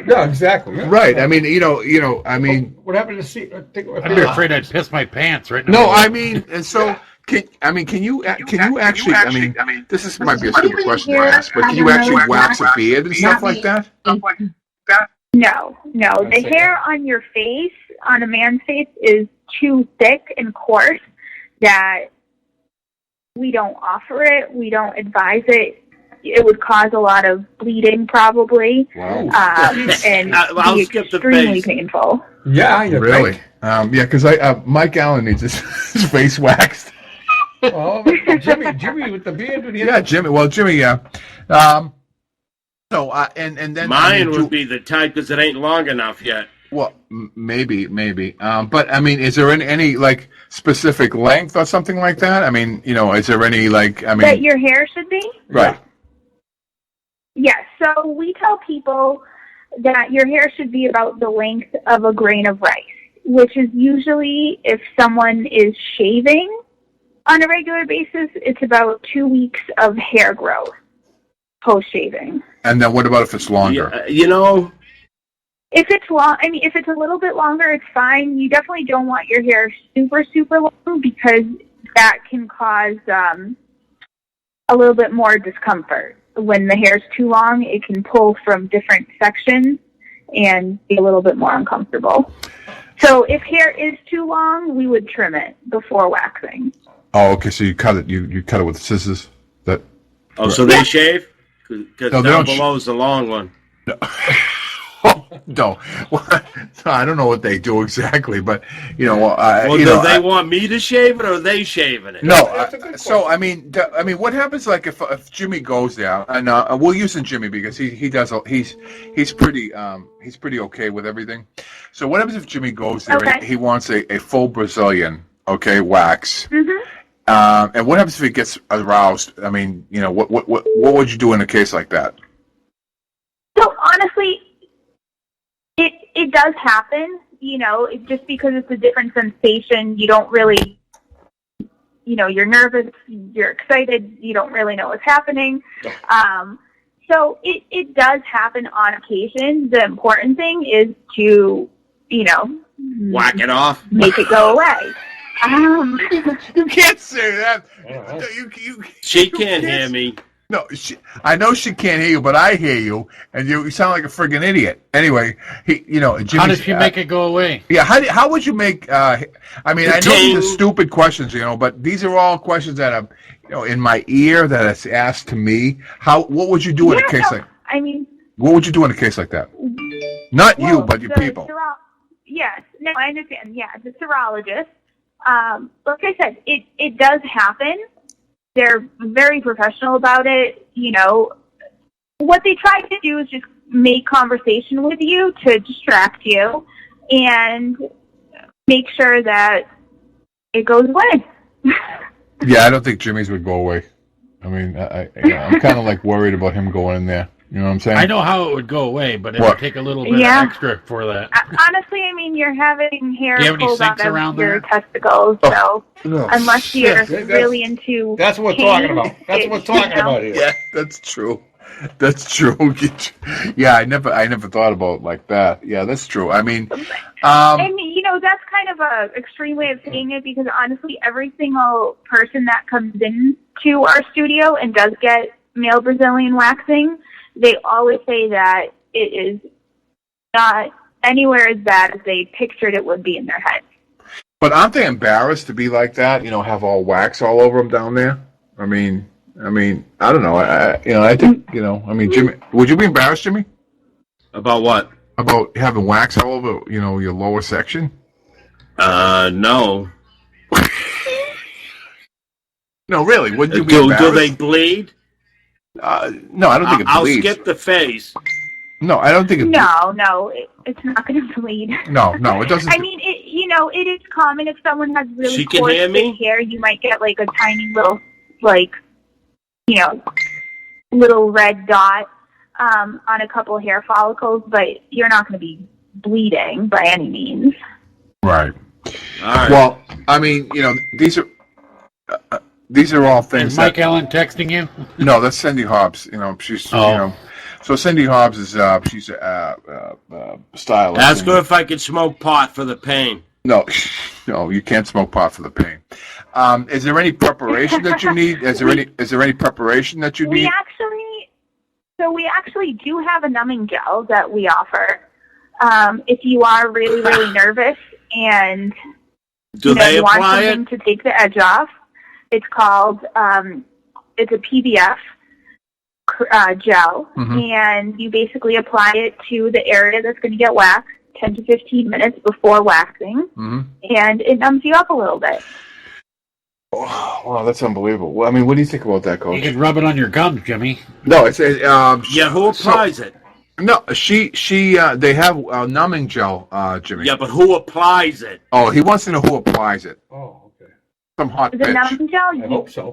No, exactly. Yeah. Right. I mean, I mean. What happened to see? I'd be afraid I'd piss my pants right now. No, I mean, and so. Can you actually? I mean, this might be a stupid question to ask, but can you actually wax a beard and stuff like that? No. The hair on your face, on a man's face, is too thick and coarse that we don't offer it. We don't advise it. It would cause a lot of bleeding, probably, and I'll be skip the extremely face. painful. Yeah, really. Yeah, because Mike Allen needs his face waxed. Oh, Jimmy with the beard. Yeah, Jimmy. Well, Jimmy, yeah. So, and then mine would be the type because it ain't long enough yet. Well, maybe. But I mean, is there any like specific length or something like that? I mean, is there any that your hair should be? Right. Yes. So we tell people that your hair should be about the length of a grain of rice, which is usually if someone is shaving on a regular basis, it's about 2 weeks of hair growth post-shaving. And then what about if it's longer? If it's long, if it's a little bit longer, it's fine. You definitely don't want your hair super, super long because that can cause a little bit more discomfort. When the hair's too long, it can pull from different sections and be a little bit more uncomfortable. So if hair is too long, we would trim it before waxing. Oh, okay. So you cut it. You cut it with scissors. So they shave? Because down below is the long one. No. Well, I don't know what they do exactly, but do they want me to shave it or are they shaving it? No. So I mean, what happens if Jimmy goes there, and we'll use Jimmy because he does. He's pretty okay with everything. So what happens if Jimmy goes there and he wants a full Brazilian, wax? Mm-hmm. And what happens if he gets aroused? I mean, what would you do in a case like that? So honestly, it does happen. Just because it's a different sensation, you don't really, you're nervous, you're excited, you don't really know what's happening. So it does happen on occasion. The important thing is to, whack it off, make it go away. You can't say that. She can't hear me. No, I know she can't hear you, but I hear you, and you sound like a friggin' idiot. Anyway, Jimmy's, how does she make it go away? Yeah, how would you make? I know these are stupid questions, but these are all questions that are, in my ear that it's asked to me. What would you do in a case what would you do in a case like that? Not you, but your people. Yes, no, I understand. Yeah, the serologist. Like I said, it does happen. They're very professional about it. What they try to do is just make conversation with you to distract you and make sure that it goes away. Yeah, I don't think Jimmy's would go away. I mean, I'm kind of worried about him going in there. You know what I'm saying? I know how it would go away, but it would take a little bit of extra for that. Honestly, you're having hair pulled out of your testicles, so unless you're really into that's what we're talking about. That's what we're talking about here. Yeah, that's true. That's true. Yeah, I never thought about it like that. Yeah, that's true. I mean, that's kind of a extreme way of saying it because honestly, every single person that comes in to our studio and does get male Brazilian waxing they always say that it is not anywhere as bad as they pictured it would be in their head. But aren't they embarrassed to be like that? You know, have all wax all over them down there? I mean, I don't know. I think, Jimmy, would you be embarrassed, Jimmy? About what? About having wax all over, your lower section? No. No, really. Wouldn't you be embarrassed? Do they bleed? No, I don't think it bleeds. I'll skip the face. No, I don't think it bleeds. No, it's not going to bleed. No, it doesn't. I mean, it is common if someone has really She can coarse hear me? hair, you might get like a tiny little, little red dot on a couple hair follicles, but you're not going to be bleeding by any means. Right. All right. Well, I mean, these are all things. Is Mike Allen texting you? No, that's Cindy Hobbs. She's So Cindy Hobbs is she's a stylist. Ask her if I can smoke pot for the pain. No, you can't smoke pot for the pain. Is there any preparation that you need? Is there any preparation that you need? We actually do have a numbing gel that we offer. If you are really, really nervous and do they you want apply something to take the edge off, it's called it's a PBF gel, and you basically apply it to the area that's going to get waxed 10 to 15 minutes before waxing, and it numbs you up a little bit. Oh, wow, that's unbelievable. Well, I mean, what do you think about that, Coach? You can rub it on your gums, Jimmy. No, it's a who applies it? No, they have a numbing gel, Jimmy. Yeah, but who applies it? Oh, he wants to know who applies it. Oh, okay. Some hot The bitch. numbing gel, I hope so.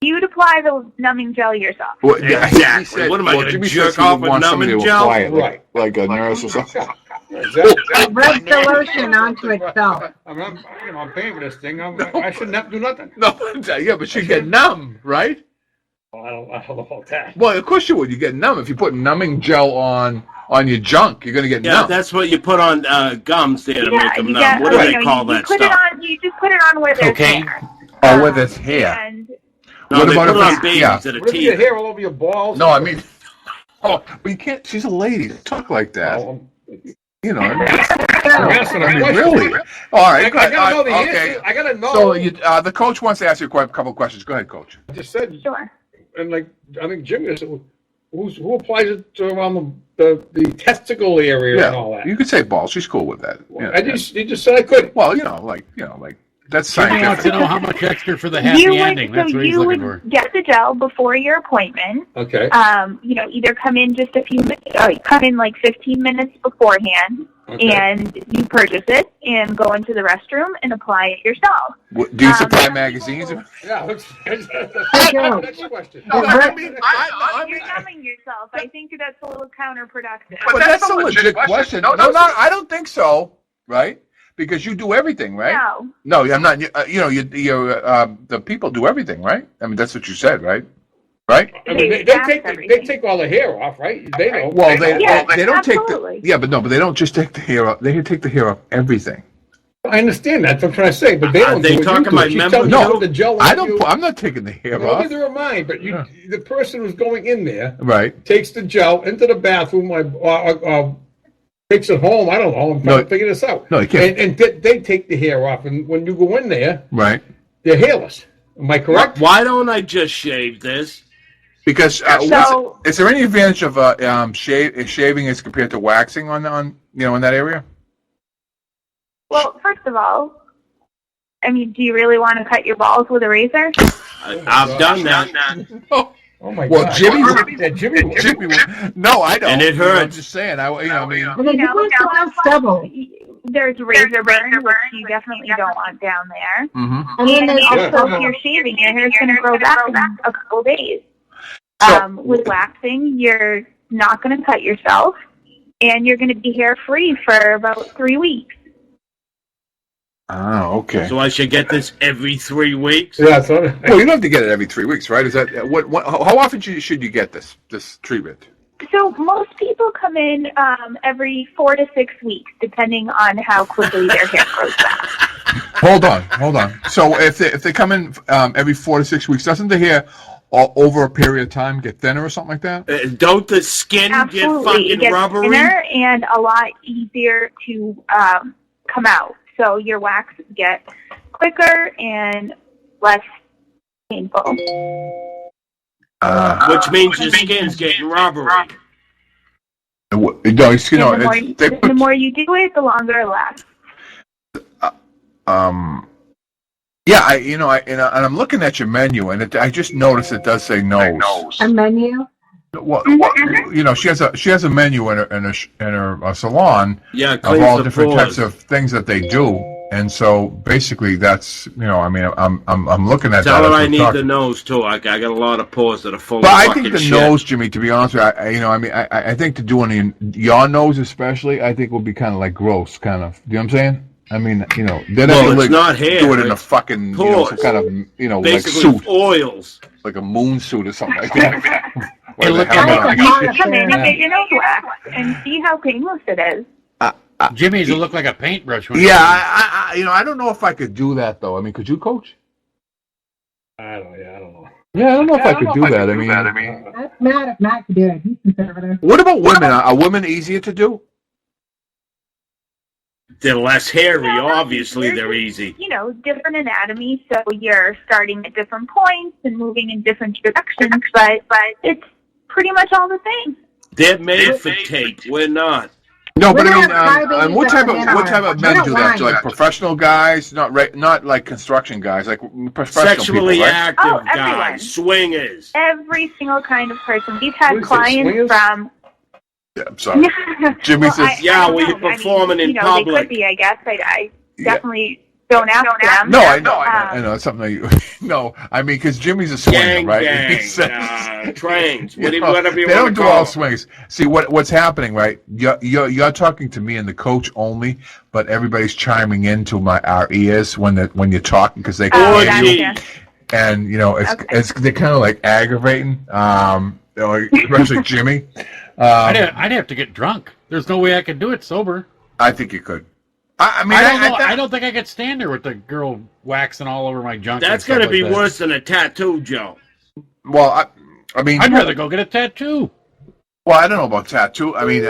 You'd apply the numbing gel yourself. Well, yeah, exactly. He said, What am I going to Jimmy jerk says he off with wants somebody numbing to gel? apply it, Right. like a nurse or something. Exactly. It rubs the lotion onto itself. I'm paying for this thing. I shouldn't have to do nothing. No, yeah, but you get numb, right? Well, I don't know about that. Well, of course you would. You get numb. If you put numbing gel on your junk, you're going to get Yeah, numb. that's what you put on gums there to make them you numb. get- What do they you call you that put stuff? It on, you just put it on where there's Cocaine? hair. Oh, with his hair. And No, What they about put it if on it's- babies yeah. that are What if your teeth. hair all over your balls? No, I mean, but you can't. She's a lady. Talk like that. I'm asking a I mean, question. really? All right. I gotta know the okay. answer. I gotta know. So the coach wants to ask you a couple questions. Go ahead, Coach. I just said, sure. and I think Jimmy said, who applies it to around the testicle area and all Yeah, that? you could say balls. She's cool with that. Yeah, You just said I couldn't. Well, like that's Jimmy wants to scientific. know how much extra for the happy ending. That's what he's you looking would for. get the gel before your appointment. Okay. Either come in just a few minutes, come in like 15 minutes beforehand, and you purchase it and go into the restroom and apply it yourself. Do you supply magazines? Yeah. Next question. You're numbing yourself. I think that's a little counterproductive. But that's a legit question. No, I don't think so. Right? Because you do everything, right? No, I'm not. The people do everything, right? I mean, that's what you said, right? Right? I mean, they take all the hair off, right? They know. Well, they don't absolutely. take but they don't just take the hair off. They take the hair off everything. I understand that. That's what I'm trying to say, but they don't. They do what talking you do. about She's members? telling you No, to put the gel I on don't. you. I'm not taking the hair No, off. neither am I. But the person who's going in there Right. takes the gel into the bathroom, takes it home. I don't know. I'm trying to figure this out. No, you can't. And they take the hair off, and when you go in there, Right. they're hairless. Am I correct? Why don't I just shave this? Because is there any advantage of shaving as compared to waxing on in that area? Well, first of all, I mean, do you really want to cut your balls with a razor? I've done that. Oh my Well, God! Jimmy. No, I don't. And it hurts. I'm just saying. I mean. You still have stubble. There's razor burn, which you definitely don't want down there. Mm-hmm. And then there's Also, also if you're shaving, your hair's going to grow back in a couple days. With waxing, you're not going to cut yourself, and you're going to be hair-free for about 3 weeks. Oh, okay. So I should get this every 3 weeks? Yeah, so Well, you don't have to get it every 3 weeks, right? Is that how often should you get this treatment? So most people come in every 4 to 6 weeks, depending on how quickly their hair grows back. Hold on. So if they come in every 4 to 6 weeks, doesn't the hair over a period of time get thinner or something like that? Don't the skin Absolutely. get fucking It gets rubbery? thinner and a lot easier to come out. So your wax gets quicker and less painful. Which means your skin's getting rubbery. No, The more you do it, the longer it lasts. Yeah, and I'm looking at your menu, and I just noticed it does say nose. A menu? Well, she has a menu in her salon of cleans all the different pores. types of things that they do, and so basically that's I'm looking at Tell that. her as I we're need talking. the nose too. I got a lot of pores that are full But of I fucking think the shit. nose, Jimmy, to be honest with you, I think to do your nose especially, I think will be kind of like gross, kind of. Do you know what I'm saying? I mean, they're not it's not hair. do it in a It's fucking, pores. some kind of, like Basically suit, oils. like a moon suit or something like that. Hey, look Come at in and get your nose waxed and see how painless it is. Jimmy's will look like a paintbrush. When Yeah, I don't know if I could do that though. I mean, could you, Coach? I don't know. Yeah, I don't know if I could do that. I mean, That's Matt if Matt could do it. He's conservative. what about women? Are women easier to do? They're less hairy. No, Obviously, they're easy. Different anatomy, so you're starting at different points and moving in different directions, but it's pretty much all the same. They're made for tape. We're not. No, but Women I have mean, what crybabies type that are of men men do are that? lying. Like professional guys, not like construction guys, like professional Sexually people, right? active Oh, everyone. guys. Swingers. Every single kind of person. We've had What is it, clients swingers? from... Yeah, I'm sorry. Jimmy says, Yeah, I when don't you're know. performing in They public. could be, I guess. I Yeah. definitely don't ask them. No, I know. It's something that you. No, I mean, because Jimmy's a swinger, Gang, right? gang, He says- trains. you Whatever know, you they want don't to do call all it. swings. See what's happening, right? You're talking to me and the coach only, but everybody's chiming into our ears when you're talking because they Oh, can hear you, gotcha. and it's they're kind of like aggravating. Especially Jimmy. I'd have to get drunk. There's no way I could do it sober. I think you could. I mean, I don't think I could stand there with the girl waxing all over my junk. That's going to be worse than a tattoo, Joe. Well, I mean, I'd rather go get a tattoo. Well, I don't know about tattoo. I mean,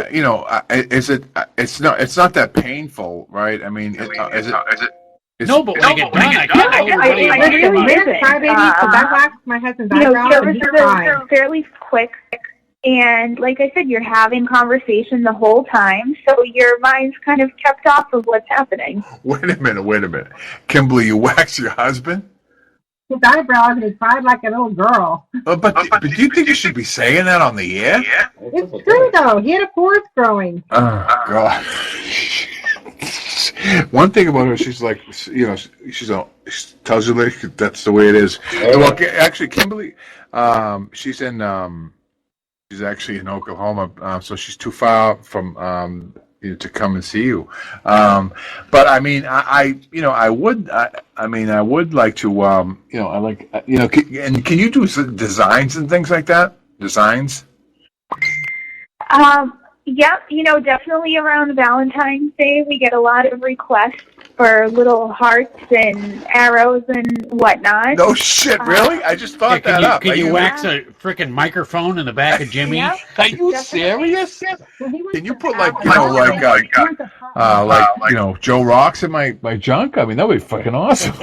is it? It's not that painful, right? I mean, is it? No, but when I get done, I can't tell everybody I about it. really Women isn't. crybabies, because I waxed my husband's eyebrows and he cried. They're fairly quick. And like I said, you're having conversation the whole time, so your mind's kind of kept off of what's happening. Wait a minute. Kimberly, you wax your husband? His eyebrows and he cried like a little girl. But do you think you should be saying that on the air? It's true though. He had a pores growing. Oh, God. One thing about her, she's like, she tells you like that's the way it is. Well, actually, Kimberly, she's actually in Oklahoma, so she's too far from to come and see you. But I mean, I would like to, and can you do designs and things like that? Designs? Yep, definitely around Valentine's Day, we get a lot of requests for little hearts and arrows and whatnot. No shit, really? I just thought that up. Can you wax a freaking microphone in the back of Jimmy? Yep. Are you serious? Can you put like JOEROXX in my junk? I mean, that would be fucking awesome.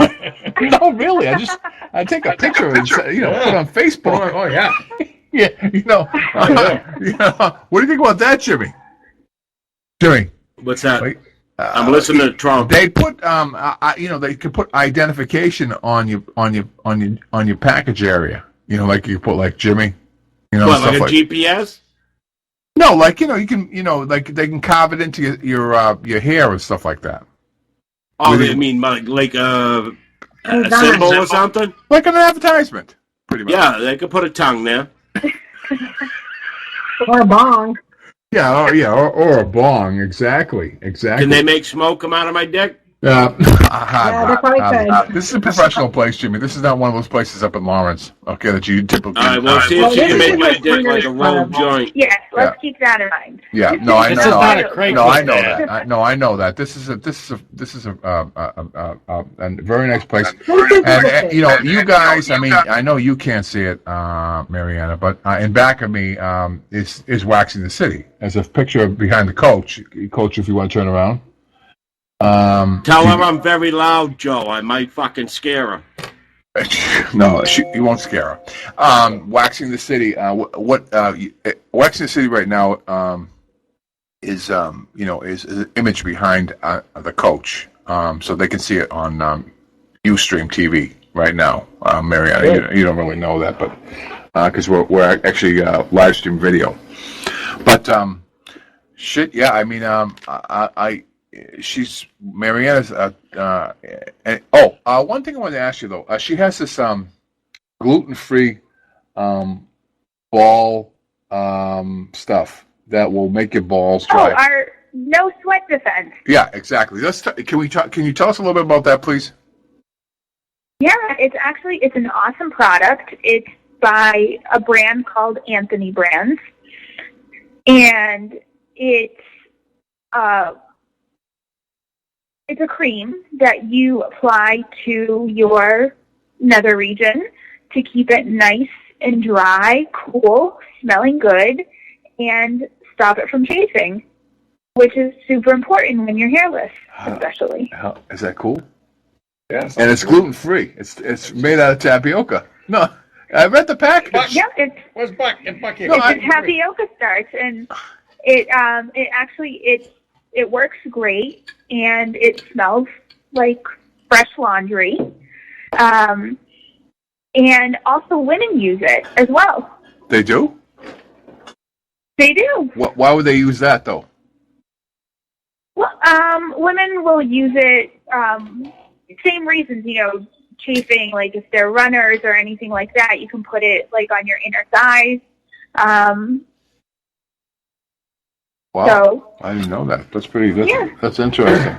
No, really. I take a picture and put it on Facebook. Oh yeah. Yeah, what do you think about that, Jimmy? Jimmy, What's that? wait. I'm listening to Trump. They put, they could put identification on your package area. Like you put like Jimmy, What, stuff like a GPS? No, like you can, like they can carve it into your hair and stuff like that. Oh, they mean like a symbol or something? Like an advertisement, pretty much. Yeah, they could put a tongue there. Or a bong. Yeah, or a bong. Exactly. Can they make smoke come out of my dick? they're quite good. This is a professional place, Jimmy. This is not one of those places up in Lawrence, okay, that you typically... All right, well, see if she can make my dick like a rolled joint. Yes, let's keep that in mind. Yeah, no, I know. This is not a Craigslist No, I know ad. that. I know that. This is a very nice place. And you guys, I mean, I know you can't see it, Mariana, but in back of me is Waxing the City. There's a picture behind the coach. Coach, if you want to turn around. Tell her I'm very loud, Joe. I might fucking scare her. No, you won't scare her. Waxing the City. Waxing the City right now is an image behind the coach, so they can see it on Ustream TV right now. Mariana, you don't really know that, but because we're actually live stream video. But yeah. I mean, she's Mariana's. One thing I wanted to ask you though, she has this gluten-free ball stuff that will make your balls dry. Oh, our no sweat defense. Yeah, exactly. Can you tell us a little bit about that, please? Yeah, it's an awesome product. It's by a brand called Anthony Brands, and it's a cream that you apply to your nether region to keep it nice and dry, cool, smelling good, and stop it from chafing, which is super important when you're hairless, especially. Is that cool? Yes. And it's gluten-free. It's made out of tapioca. No, I read the package. Yeah, it's a tapioca starch, and it works great, and it smells like fresh laundry. And also women use it as well. They do? They do. Why would they use that, though? Well, women will use it, same reasons, chafing, like if they're runners or anything like that, you can put it like on your inner thighs. Wow, so, I didn't know that. That's interesting.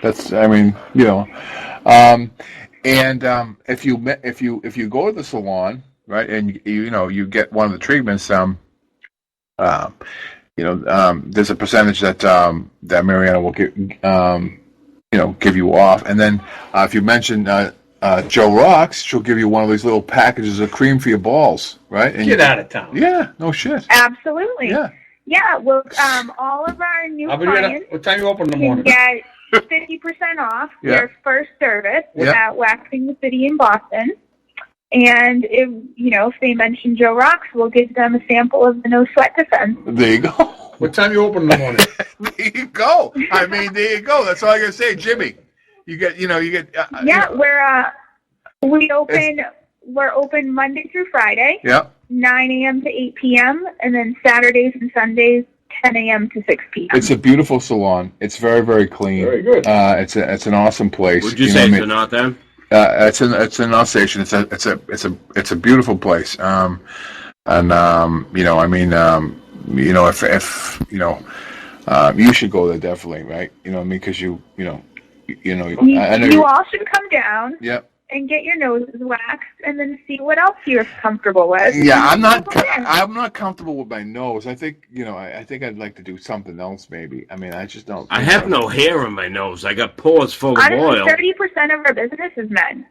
If you go to the salon, right, and you get one of the treatments, there's a percentage that Mariana will give you off, and then if you mention JOEROXX, she'll give you one of these little packages of cream for your balls, right? And Get out of town. Yeah, no shit. Absolutely. Yeah. Yeah, well, all of our new clients what time you open in the morning? can get 50% off their first service at Waxing the City in Boston. And if they mention JOEROXX, we'll give them a sample of the No Sweat Defense. There you go. What time you open in the morning? There you go. I mean, there you go. That's all I gotta say, Jimmy. We're open Monday through Friday. Yeah. 9 a.m. to 8 p.m. and then Saturdays and Sundays 10 a.m. to 6 p.m. It's a beautiful salon. It's very, very clean. Very good. It's an awesome place. Would you say it's not then? It's an Alsatian. It's a beautiful place. You should go there definitely, right? Because you all should come down. Yep. And get your noses waxed, and then see what else you're comfortable with. Yeah, I'm not comfortable with my nose. I think I think I'd like to do something else. Maybe. I mean, I just don't. I have no hair in my nose. I got pores full of oil. 30% of our business is men.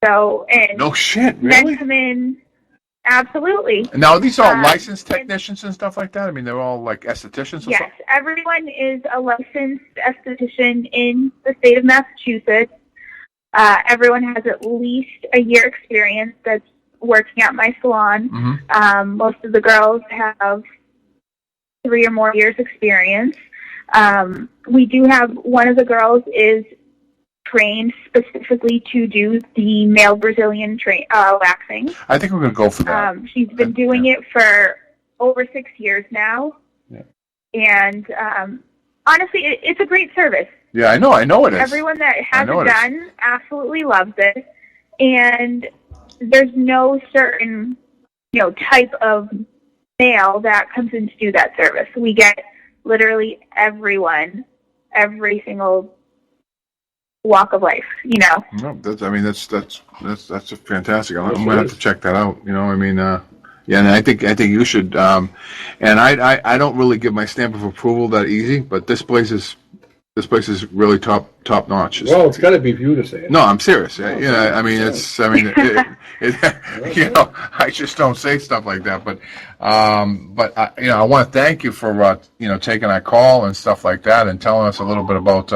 So no shit, really? Men come in. Absolutely. Now, are these all licensed technicians and stuff like that? I mean, they're all like estheticians. Or yes, something? Everyone is a licensed esthetician in the state of Massachusetts. Everyone has at least a year experience that's working at my salon. Mm-hmm. Most of the girls have 3 or more years experience. We do have one of the girls is trained specifically to do the male Brazilian waxing. I think we're going to go for that. She's been doing it for over 6 years now. Yeah. And honestly, it's a great service. Yeah, I know it is. Everyone that has it done absolutely loves it. And there's no certain, type of male that comes in to do that service. We get literally everyone, every single walk of life, you know. No, that's a fantastic. I'm gonna have to check that out. You know, I mean, yeah, and I think you should. And I don't really give my stamp of approval that easy, but this place is really top notch. Well, it's got to be for you to say it. No, I'm serious. You know, I mean, you know, I just don't say stuff like that. But you know, I want to thank you for you know, taking our call and stuff like that, and telling us a little bit about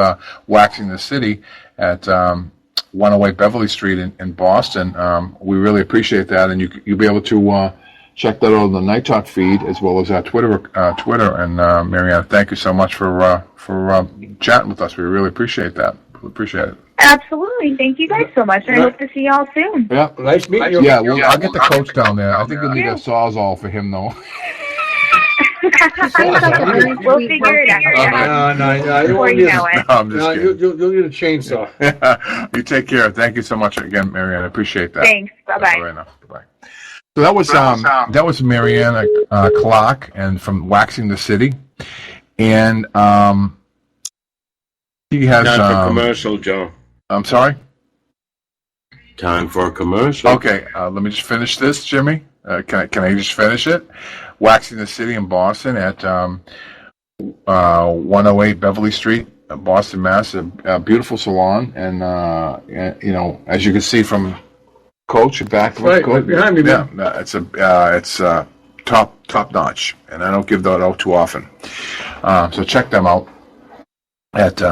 Waxing the City at 108 Beverly Street in Boston. We really appreciate that, and you'll be able to check that out on the Night Talk feed as well as our Twitter. And Mariana, thank you so much for chatting with us. We really appreciate that. We appreciate it. Absolutely. Thank you guys so much. I hope to see y'all soon. Yeah, nice meeting you. Yeah, well, I'll get the coach down there. I think we'll need a Sawzall for him, though. We'll figure it out. No, before you know it. No, I'm just kidding. You'll need a chainsaw. You take care. Thank you so much again, Mariana. I appreciate that. Thanks. Bye-bye. All right now. Bye. So that was Mariana Clark, and from Waxing the City, and he has time for commercial, Joe. I'm sorry. Time for a commercial. Okay, let me just finish this, Jimmy. Can I just finish it? Waxing the City in Boston at 108 Beverly Street, Boston, Mass. A beautiful salon, and you know, as you can see from Coach, back right behind me. Yeah, it's top notch, and I don't give that out too often. So check them out at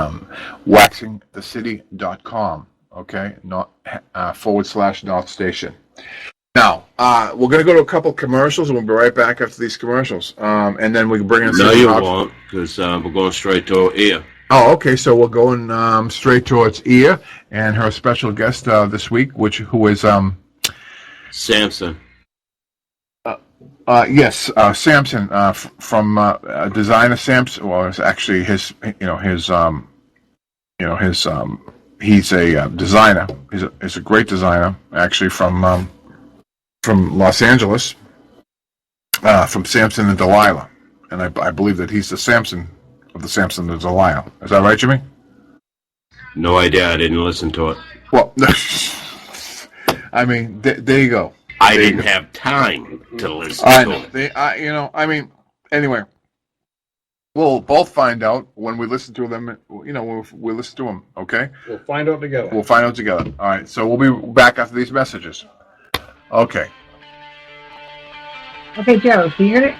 waxingthecity.com. Okay, not / North Station. Now we're going to go to a couple commercials, and we'll be right back after these commercials. And then we can bring in. No, you won't, because we're going straight to Ear. Oh, okay. So we're going straight towards Ear and her special guest this week, who is Sampson. Yes, Sampson from designer Sampson. Well, it's actually his. He's a designer. He's a great designer, actually from Los Angeles, from Sampson and Delilah, and I believe that he's the Sampson of the Sampson and Delilah. Is that right, Jimmy? No idea. I didn't listen to it. Well, I mean, there you go. I didn't have time to listen to it. Anyway, we'll both find out when we listen to them. You know, when we listen to them. Okay. We'll find out together. All right. So we'll be back after these messages. Okay. Okay, Joe. So you're gonna.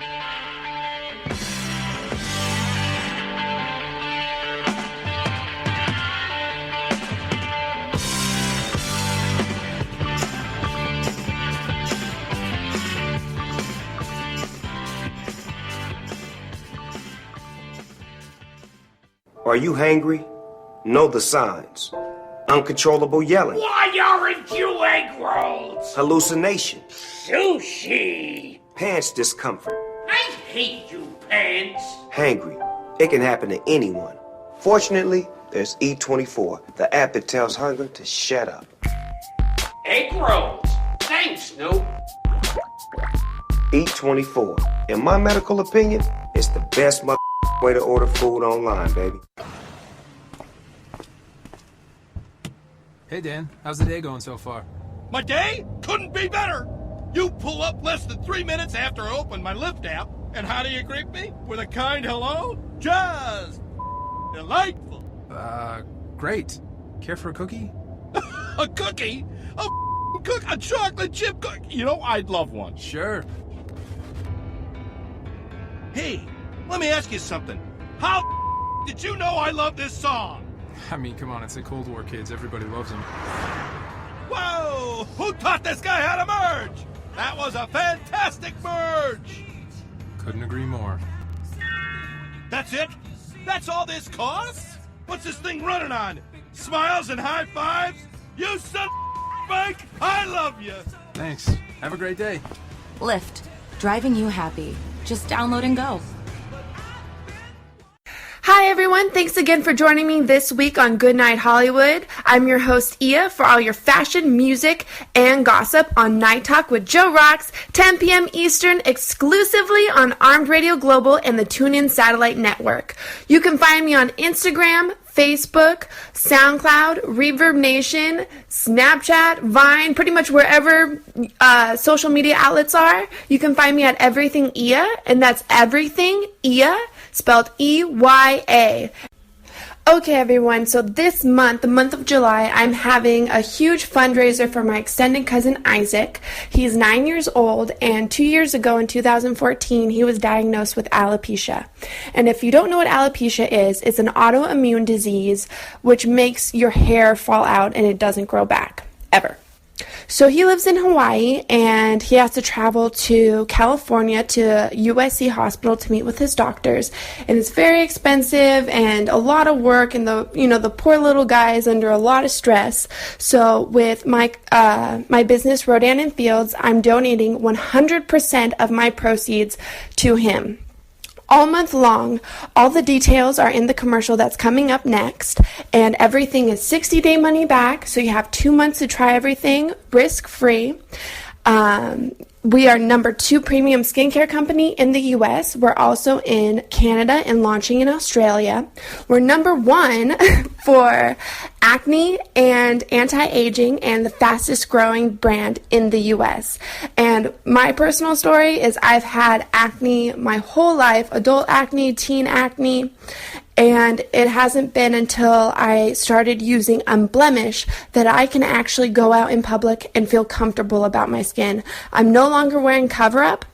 Are you hangry? Know the signs. Uncontrollable yelling. Why aren't you egg rolls? Hallucination. Sushi. Pants discomfort. I hate you, pants. Hangry. It can happen to anyone. Fortunately, there's E24, the app that tells hunger to shut up. Egg rolls. Thanks, Snoop. E24. In my medical opinion, it's the best way to order food online, baby. Hey, Dan. How's the day going so far? My day couldn't be better. You pull up less than 3 minutes after I open my Lyft app, and how do you greet me? With a kind hello? Just delightful. Great. Care for a cookie? A cookie? A chocolate chip cookie? You know, I'd love one. Sure. Hey, let me ask you something. How did you know I love this song? I mean, come on, it's the Cold War, kids. Everybody loves them. Whoa! Who taught this guy how to merge? That was a fantastic merge! Couldn't agree more. That's it? That's all this costs? What's this thing running on? Smiles and high fives? You son of a Mike, I love you! Thanks. Have a great day. Lyft. Driving you happy. Just download and go. Hi everyone, thanks again for joining me this week on Goodnight Hollywood. I'm your host Ia for all your fashion, music, and gossip on Night Talk with JOEROXX, 10 p.m. Eastern, exclusively on Armed Radio Global and the TuneIn Satellite Network. You can find me on Instagram, Facebook, SoundCloud, Reverb Nation, Snapchat, Vine, pretty much wherever social media outlets are. You can find me at Everything Iya, and that's Everything Iya, spelled E-Y-A. Okay, everyone, so this month, the month of July, I'm having a huge fundraiser for my extended cousin Isaac. He's 9 years old, and 2 years ago in 2014, he was diagnosed with alopecia. And if you don't know what alopecia is, it's an autoimmune disease which makes your hair fall out and it doesn't grow back, ever. So he lives in Hawaii, and he has to travel to California to USC Hospital to meet with his doctors, and it's very expensive and a lot of work, and the poor little guy is under a lot of stress. So with my business, Rodan & Fields, I'm donating 100% of my proceeds to him. All month long. All the details are in the commercial that's coming up next, and everything is 60-day money back, so you have 2 months to try everything risk-free. We are number 2 premium skincare company in the U.S. We're also in Canada and launching in Australia. We're number 1 for acne and anti-aging and the fastest growing brand in the U.S. And my personal story is I've had acne my whole life, adult acne, teen acne, and it hasn't been until I started using Unblemish that I can actually go out in public and feel comfortable about my skin. I'm no longer wearing cover-up.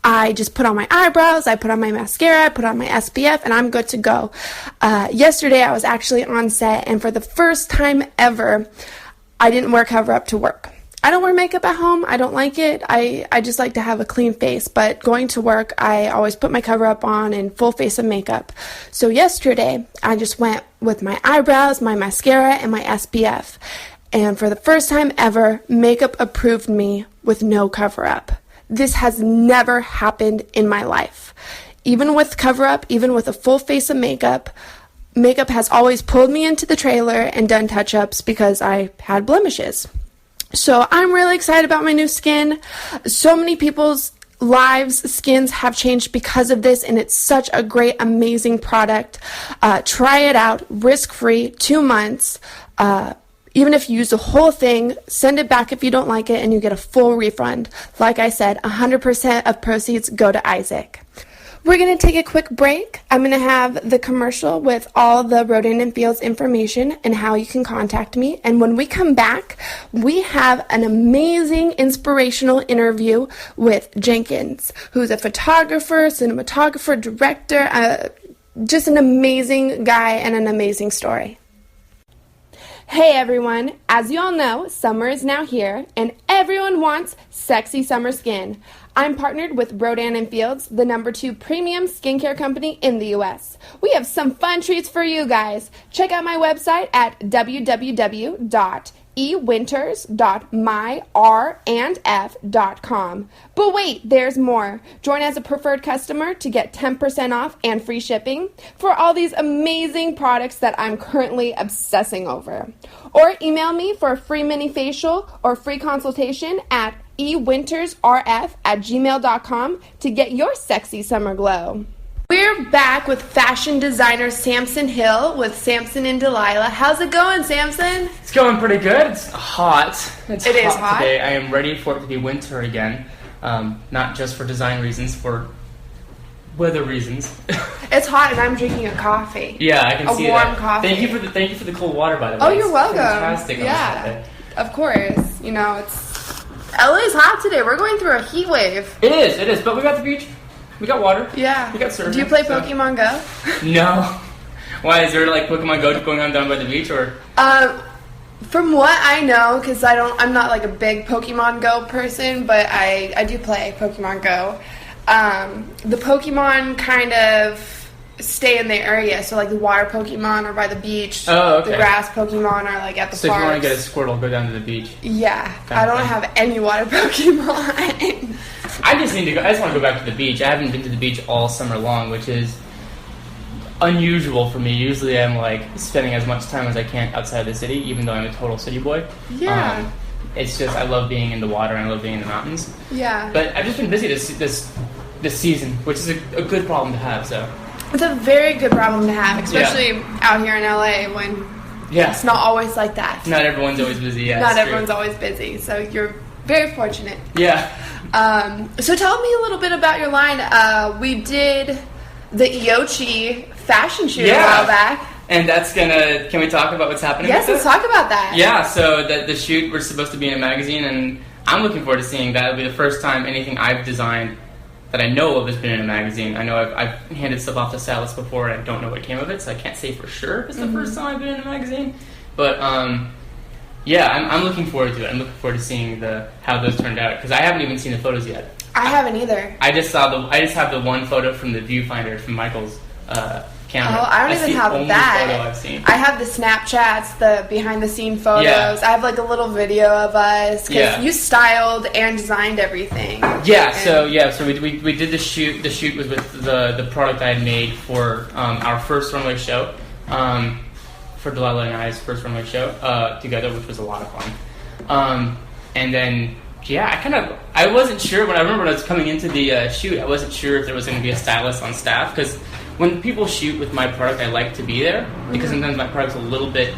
I just put on my eyebrows, I put on my mascara, I put on my SPF, and I'm good to go. Yesterday I was actually on set, and for the first time ever, I didn't wear cover-up to work. I don't wear makeup at home. I don't like it. I just like to have a clean face. But going to work, I always put my cover up on and full face of makeup. So yesterday, I just went with my eyebrows, my mascara, and my SPF. And for the first time ever, makeup approved me with no cover up. This has never happened in my life. Even with cover up, even with a full face of makeup, makeup has always pulled me into the trailer and done touch-ups because I had blemishes. So I'm really excited about my new skin. So many people's lives, skins have changed because of this, and it's such a great, amazing product. Try it out, risk-free, 2 months. Even if you use the whole thing, send it back if you don't like it, and you get a full refund. Like I said, 100% of proceeds go to Isaac. We're going to take a quick break. I'm going to have the commercial with all the Rodan & Fields information and how you can contact me. And when we come back, we have an amazing inspirational interview with Jenkins, who's a photographer, cinematographer, director, just an amazing guy and an amazing story. Hey everyone, as you all know, summer is now here and everyone wants sexy summer skin. I'm partnered with Rodan & Fields, the number 2 premium skincare company in the U.S. We have some fun treats for you guys. Check out my website at www.ewinters.myrandf.com. But wait, there's more. Join as a preferred customer to get 10% off and free shipping for all these amazing products that I'm currently obsessing over. Or email me for a free mini facial or free consultation at ewintersrf@gmail.com to get your sexy summer glow. We're back with fashion designer Sampson Hill with Sampson and Delilah. How's it going, Sampson? It's going pretty good. It's hot. It is hot today. I am ready for it to be winter again. Not just for design reasons, for weather reasons. It's hot, and I'm drinking a coffee. Yeah, I can see that. A warm coffee. Thank you for the cold water, by the way. Oh, you're welcome. Fantastic. Yeah, of course. You know, LA's hot today. We're going through a heat wave. It is. But we got the beach. We got water. Yeah. We got surfing. Do you play Pokemon Go? No. Why, is there like Pokemon Go going on down by the beach, or? From what I know, because I'm not like a big Pokemon Go person, but I do play Pokemon Go. The Pokemon kind of stay in the area, so like the water Pokemon are by the beach. Oh, okay. The grass Pokemon are like at the parks. So if you want to get a Squirtle, go down to the beach. Yeah, I don't have any water Pokemon. I just want to go back to the beach. I haven't been to the beach all summer long, which is unusual for me. Usually I'm like spending as much time as I can outside the city, even though I'm a total city boy. Yeah. It's just, I love being in the water and I love being in the mountains. Yeah. But I've just been busy this season, which is a good problem to have, so. It's a very good problem to have, especially out here in LA when it's not always like that. Not everyone's always busy. Yeah, not everyone's always busy, so you're very fortunate. Yeah. So tell me a little bit about your line. We did the EOCHI fashion shoot a while back. And that's gonna. Can we talk about what's happening? Yes, let's talk about that. Yeah. So the shoot, we're supposed to be in a magazine, and I'm looking forward to seeing that. It'll be the first time anything I've designed that I know of has been in a magazine. I know I've handed stuff off to stylists before, and I don't know what came of it, so I can't say for sure if it's the first time I've been in a magazine. But I'm looking forward to it. I'm looking forward to seeing how those turned out, because I haven't even seen the photos yet. I haven't either. I just have the one photo from the viewfinder from Michael's camera. Oh, I don't even have the that. only photo I've seen. I have the Snapchats, the behind-the-scene photos. Yeah. I have like a little video of us because you styled and designed everything. Yeah. So we did the shoot. The shoot was with the product I had made for our first runway show, for Delilah and I's first runway show together, which was a lot of fun. And then I wasn't sure when I was coming into the shoot. I wasn't sure if there was going to be a stylist on staff, because when people shoot with my product, I like to be there, because sometimes my product's a little bit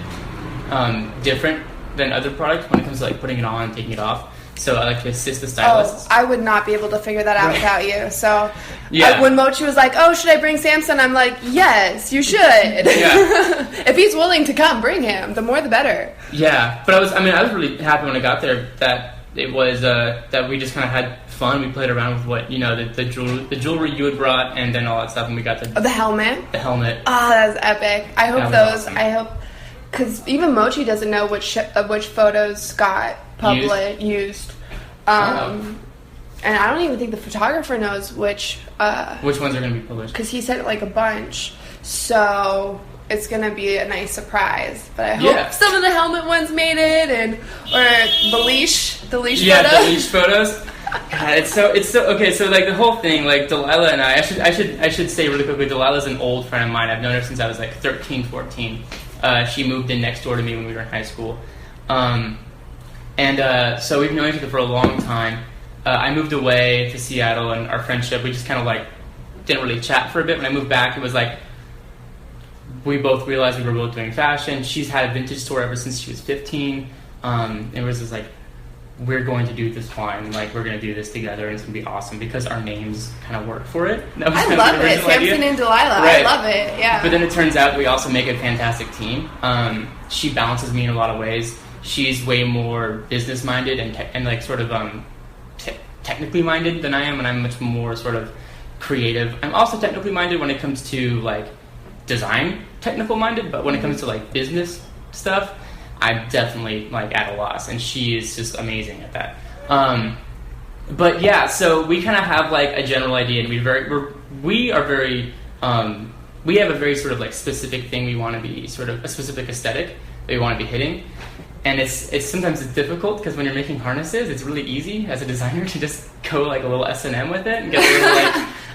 different than other products when it comes to like putting it on and taking it off. So I like to assist the stylists. I would not be able to figure that out without you. So when Mochi was like, "Oh, should I bring Sampson?" I'm like, "Yes, you should." Yeah. If he's willing to come, bring him. The more, the better. Yeah, but I was really happy when I got there that it was that we just kind of had fun. We played around with what the jewelry you had brought, and then all that stuff, and we got the helmet. The helmet. Oh, that was epic. I hope awesome. I hope, because even Mochi doesn't know which photos got used. And I don't even think the photographer knows which ones are going to be published, because he said like a bunch. So it's going to be a nice surprise. But I hope some of the helmet ones made it, or the leash photos. Yeah, the leash photos. God, it's so okay. So like the whole thing, like Delilah and I should say really quickly, Delilah's an old friend of mine. I've known her since I was like 13, 14. She moved in next door to me when we were in high school. So we've known each other for a long time. I moved away to Seattle, and our friendship, we just kind of like didn't really chat for a bit. When I moved back, it was like we both realized we were both doing fashion. She's had a vintage store ever since she was 15. It was just like, we're going to do this line, like we're going to do this together, and it's going to be awesome because our names kind of work for it. I love it, Sampson and Delilah. Right. I love it, yeah. But then it turns out we also make a fantastic team. She balances me in a lot of ways. She's way more business-minded and like sort of technically minded than I am, and I'm much more sort of creative. I'm also technically minded when it comes to like design, technical minded, but when it comes to like business stuff, I'm definitely like at a loss, and she is just amazing at that. But yeah, so we kind of have like a general idea, and we have a very sort of like specific thing we want to be, sort of a specific aesthetic that we want to be hitting. And it's sometimes difficult because when you're making harnesses, it's really easy as a designer to just go like a little S&M with it and get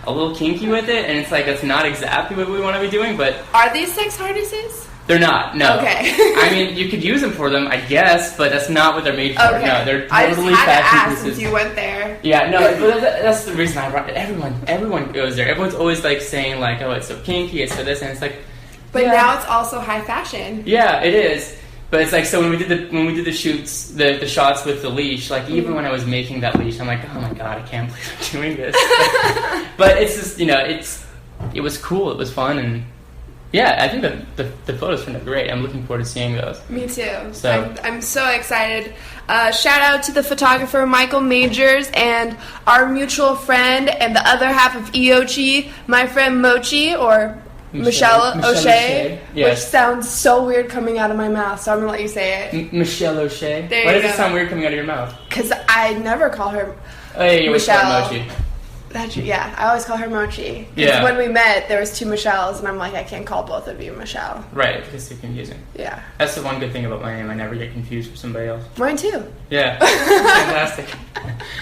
a little kinky with it, and it's like that's not exactly what we want to be doing. But are these sex harnesses? They're not. No. Okay. I mean, you could use them for them, I guess, but that's not what they're made for. Okay. No, they're I totally just had to fashion ask pieces. since you went there. Yeah, no, but that's the reason I brought it. Everyone goes there. Everyone's always like saying like, oh, it's so kinky, it's so this, and it's like. But now it's also high fashion. Yeah, it is. But it's like, so when we did the shoots, the shots with the leash, like even when I was making that leash, I'm like, oh my god, I can't believe I'm doing this. But it's just, it was cool, it was fun, and yeah, I think the photos turned out great. I'm looking forward to seeing those. Me too. So I'm so excited. Shout out to the photographer Michael Majors and our mutual friend and the other half of EOCHI, my friend Mochi, or Michelle O'Shea, yes. Which sounds so weird coming out of my mouth, so I'm going to let you say it. Michelle O'Shea? There Why you does go. it sound weird coming out of your mouth? Because I never call her you Michelle. Call her Mochi. Yeah, I always call her Mochi. Yeah. When we met, there was two Michelles, and I'm like, I can't call both of you Michelle. Right, because it's confusing. Yeah. That's the one good thing about my name. I never get confused with somebody else. Mine too. Yeah. Fantastic.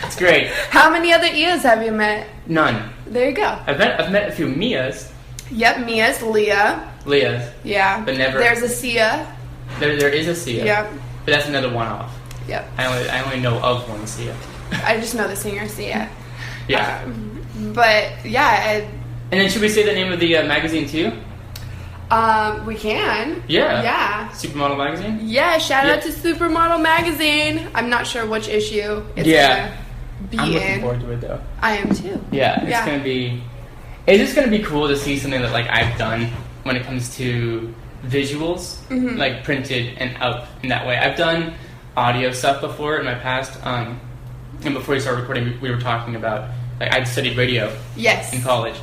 It's great. How many other Ias have you met? None. There you go. I've met a few Mias. Yep, Mia's, Leah's. Yeah. But never. There's a Sia. There is a Sia. Yep. But that's another one-off. Yep. I only know of one Sia. I just know the singer Sia. Yeah. But yeah, And then should we say the name of the magazine too? We can. Yeah. Yeah. Supermodel magazine? Yeah, shout out to Supermodel magazine. I'm not sure which issue it's gonna be I'm in. looking forward to it though. I am too. Yeah, it's just gonna be cool to see something that like I've done when it comes to visuals, like printed and out in that way. I've done audio stuff before in my past, and before we started recording, we were talking about like I'd studied radio in college,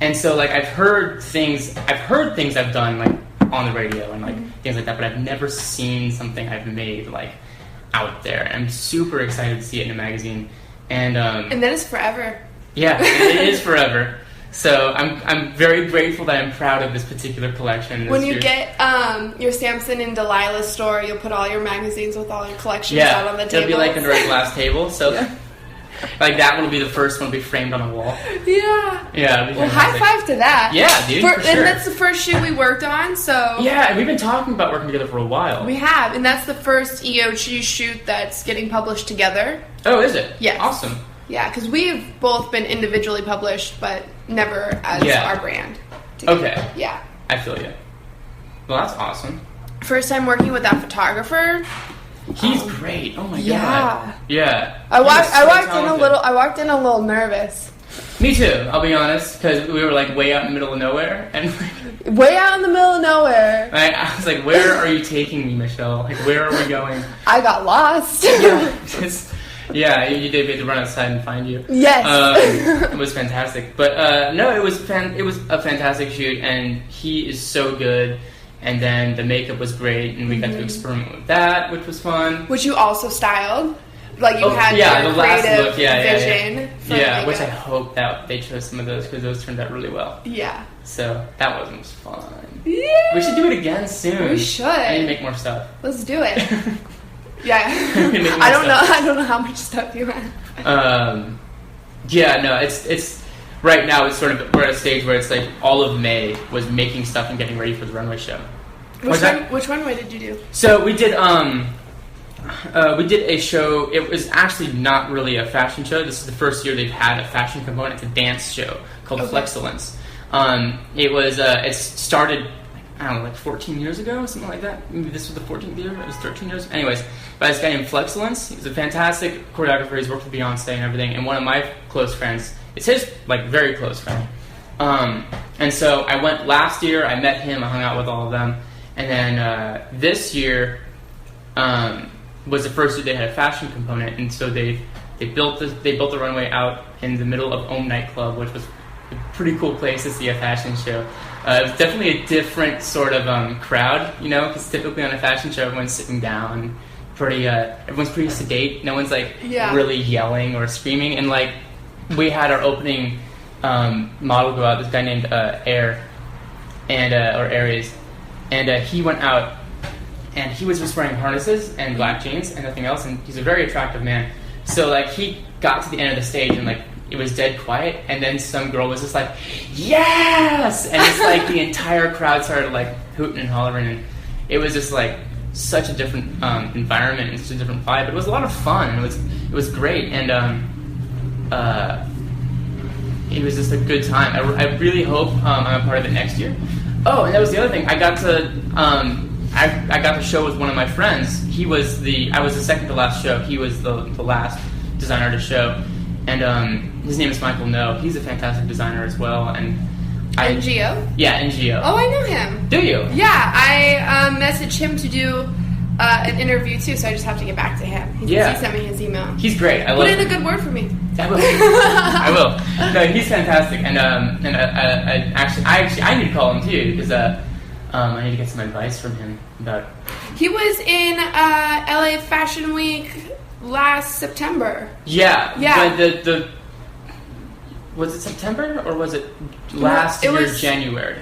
and so like I've heard things I've done like on the radio and like things like that, but I've never seen something I've made like out there. And I'm super excited to see it in a magazine, and then it's forever. Yeah, it is forever. So I'm very grateful that I'm proud of this particular collection. When you get your Sampson and Delilah store, you'll put all your magazines with all your collections out on the table. It'll be like under a glass table. So like that one will be the first one to be framed on a wall. Yeah. Yeah. Well, high five to that. Yeah, dude. For sure. And that's the first shoot we worked on. So yeah, we've been talking about working together for a while. We have, and that's the first EOG shoot that's getting published together. Oh, is it? Yes. Awesome. Yeah, because we've both been individually published, but never as our brand together. Okay. Yeah. I feel you. Well, that's awesome. First time working with that photographer. He's great. Oh my god. Yeah. I walked in a little nervous. Me too. I'll be honest, because we were like way out in the middle of nowhere, and way out in the middle of nowhere. I was like, "Where are you taking me, Michelle? Like, where are we going?" I got lost. Yeah, you did. We had to run outside and find you. Yes. It was fantastic. But no, it was a fantastic shoot, and he is so good. And then the makeup was great, and we got to experiment with that, which was fun. Which you also styled. Like you had your the last creative look, vision. Yeah, which I hope that they chose some of those because those turned out really well. Yeah. So that was fun. Yeah. We should do it again soon. We should. I need to make more stuff. Let's do it. Yeah. I don't know how much stuff you have. Yeah, no, it's right now we're at a stage where it's like all of May was making stuff and getting ready for the runway show. Which runway did you do? So we did a show. It was actually not really a fashion show. This is the first year they've had a fashion component. It's a dance show called Flexcellence. It started, I don't know, like 14 years ago, something like that. Maybe this was the 14th year. It was 13 years. Anyways, by this guy named Flexcellence. He's a fantastic choreographer. He's worked with Beyonce and everything. And one of my close friends, it's his like very close friend. And so I went last year. I met him. I hung out with all of them. And then this year was the first year they had a fashion component. And so they built the runway out in the middle of Ohm nightclub, which was a pretty cool place to see a fashion show. It was definitely a different sort of crowd, you know, because typically on a fashion show everyone's sitting down, everyone's pretty sedate. No one's like really yelling or screaming. And like we had our opening model go out, this guy named Air, and or Aries, and he went out and he was just wearing harnesses and black jeans and nothing else, and he's a very attractive man. So like he got to the end of the stage and like it was dead quiet, and then some girl was just like, yes! And it's like the entire crowd started like hooting and hollering, and it was just like such a different environment and such a different vibe. But it was a lot of fun, and it was great, and it was just a good time. I really hope I'm a part of it next year. Oh, and that was the other thing. I got to show with one of my friends. I was the second to last show. He was the last designer to show. And his name is Michael No. He's a fantastic designer as well. And NGO? Yeah, NGO. Oh, I know him. Do you? Yeah, I messaged him to do an interview too, so I just have to get back to him. He sent me his email. He's great. Put in a good word for me. I will. I will. No, he's fantastic. And I need to call him too because I need to get some advice from him about. He was in LA Fashion Week last September. Yeah. Yeah. The was it September or was it last year January?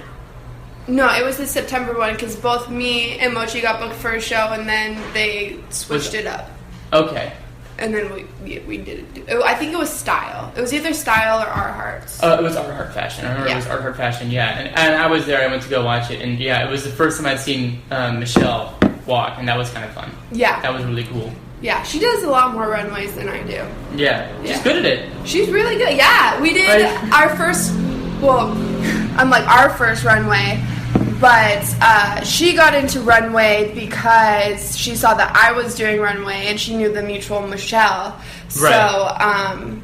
No, it was the September one because both me and Mochi got booked for a show, and then they switched it up. Okay. And then we did it. I think it was Style. It was either Style or Art Hearts. It was Art Heart Fashion. I remember it was Art Heart Fashion, yeah. And I was there. I went to go watch it. And yeah, it was the first time I'd seen Michelle walk, and that was kind of fun. Yeah. That was really cool. Yeah, she does a lot more runways than I do. Yeah. She's good at it. She's really good. Yeah, we did our first our first runway. But she got into runway because she saw that I was doing runway, and she knew the mutual Michelle. Right. So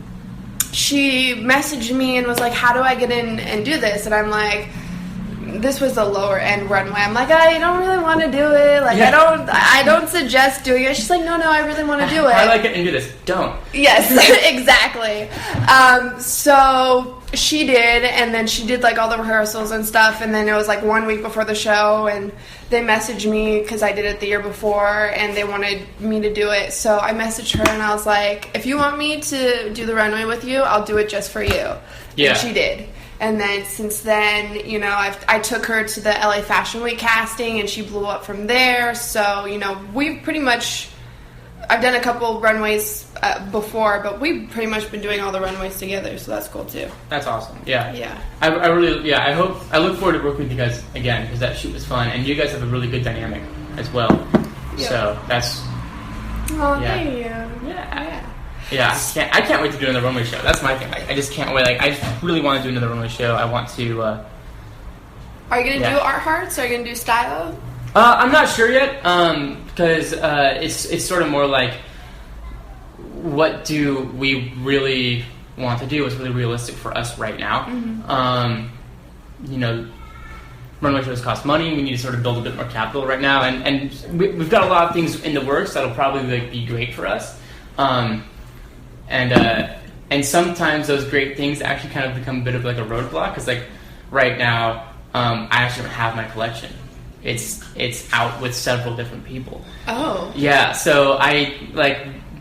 she messaged me and was like, how do I get in and do this? And I'm like, this was a lower end runway. I'm like, I don't really want to do it. Like, yeah. I don't suggest doing it. She's like, no, I really want to do it. I like it and do this. Don't. Yes, exactly. So she did, and then she did like all the rehearsals and stuff, and then it was like 1 week before the show, and they messaged me because I did it the year before, and they wanted me to do it. So I messaged her, and I was like, if you want me to do the runway with you, I'll do it just for you. Yeah. And she did. And then since then, you know, I took her to the LA Fashion Week casting, and she blew up from there. So, you know, we've pretty much, I've done a couple runways before, but we've pretty much been doing all the runways together, so that's cool too. That's awesome. Yeah. Yeah. I look forward to working with you guys again, because that shoot was fun, and you guys have a really good dynamic as well. Yeah. So that's. Oh, yeah. thank you. Yeah. Yeah, I can't wait to do another runway show. That's my thing. I just can't wait. Like, I just really want to do another runway show. I want to. Are you gonna do art hearts? Are you gonna do style? I'm not sure yet, because it's sort of more like, what do we really want to do? What's really realistic for us right now? Mm-hmm. You know, runway shows cost money. We need to sort of build a bit more capital right now, and we've got a lot of things in the works that'll probably like be great for us. And sometimes those great things actually kind of become a bit of like a roadblock, because like right now I actually don't have my collection. It's out with several different people. Oh. Yeah, so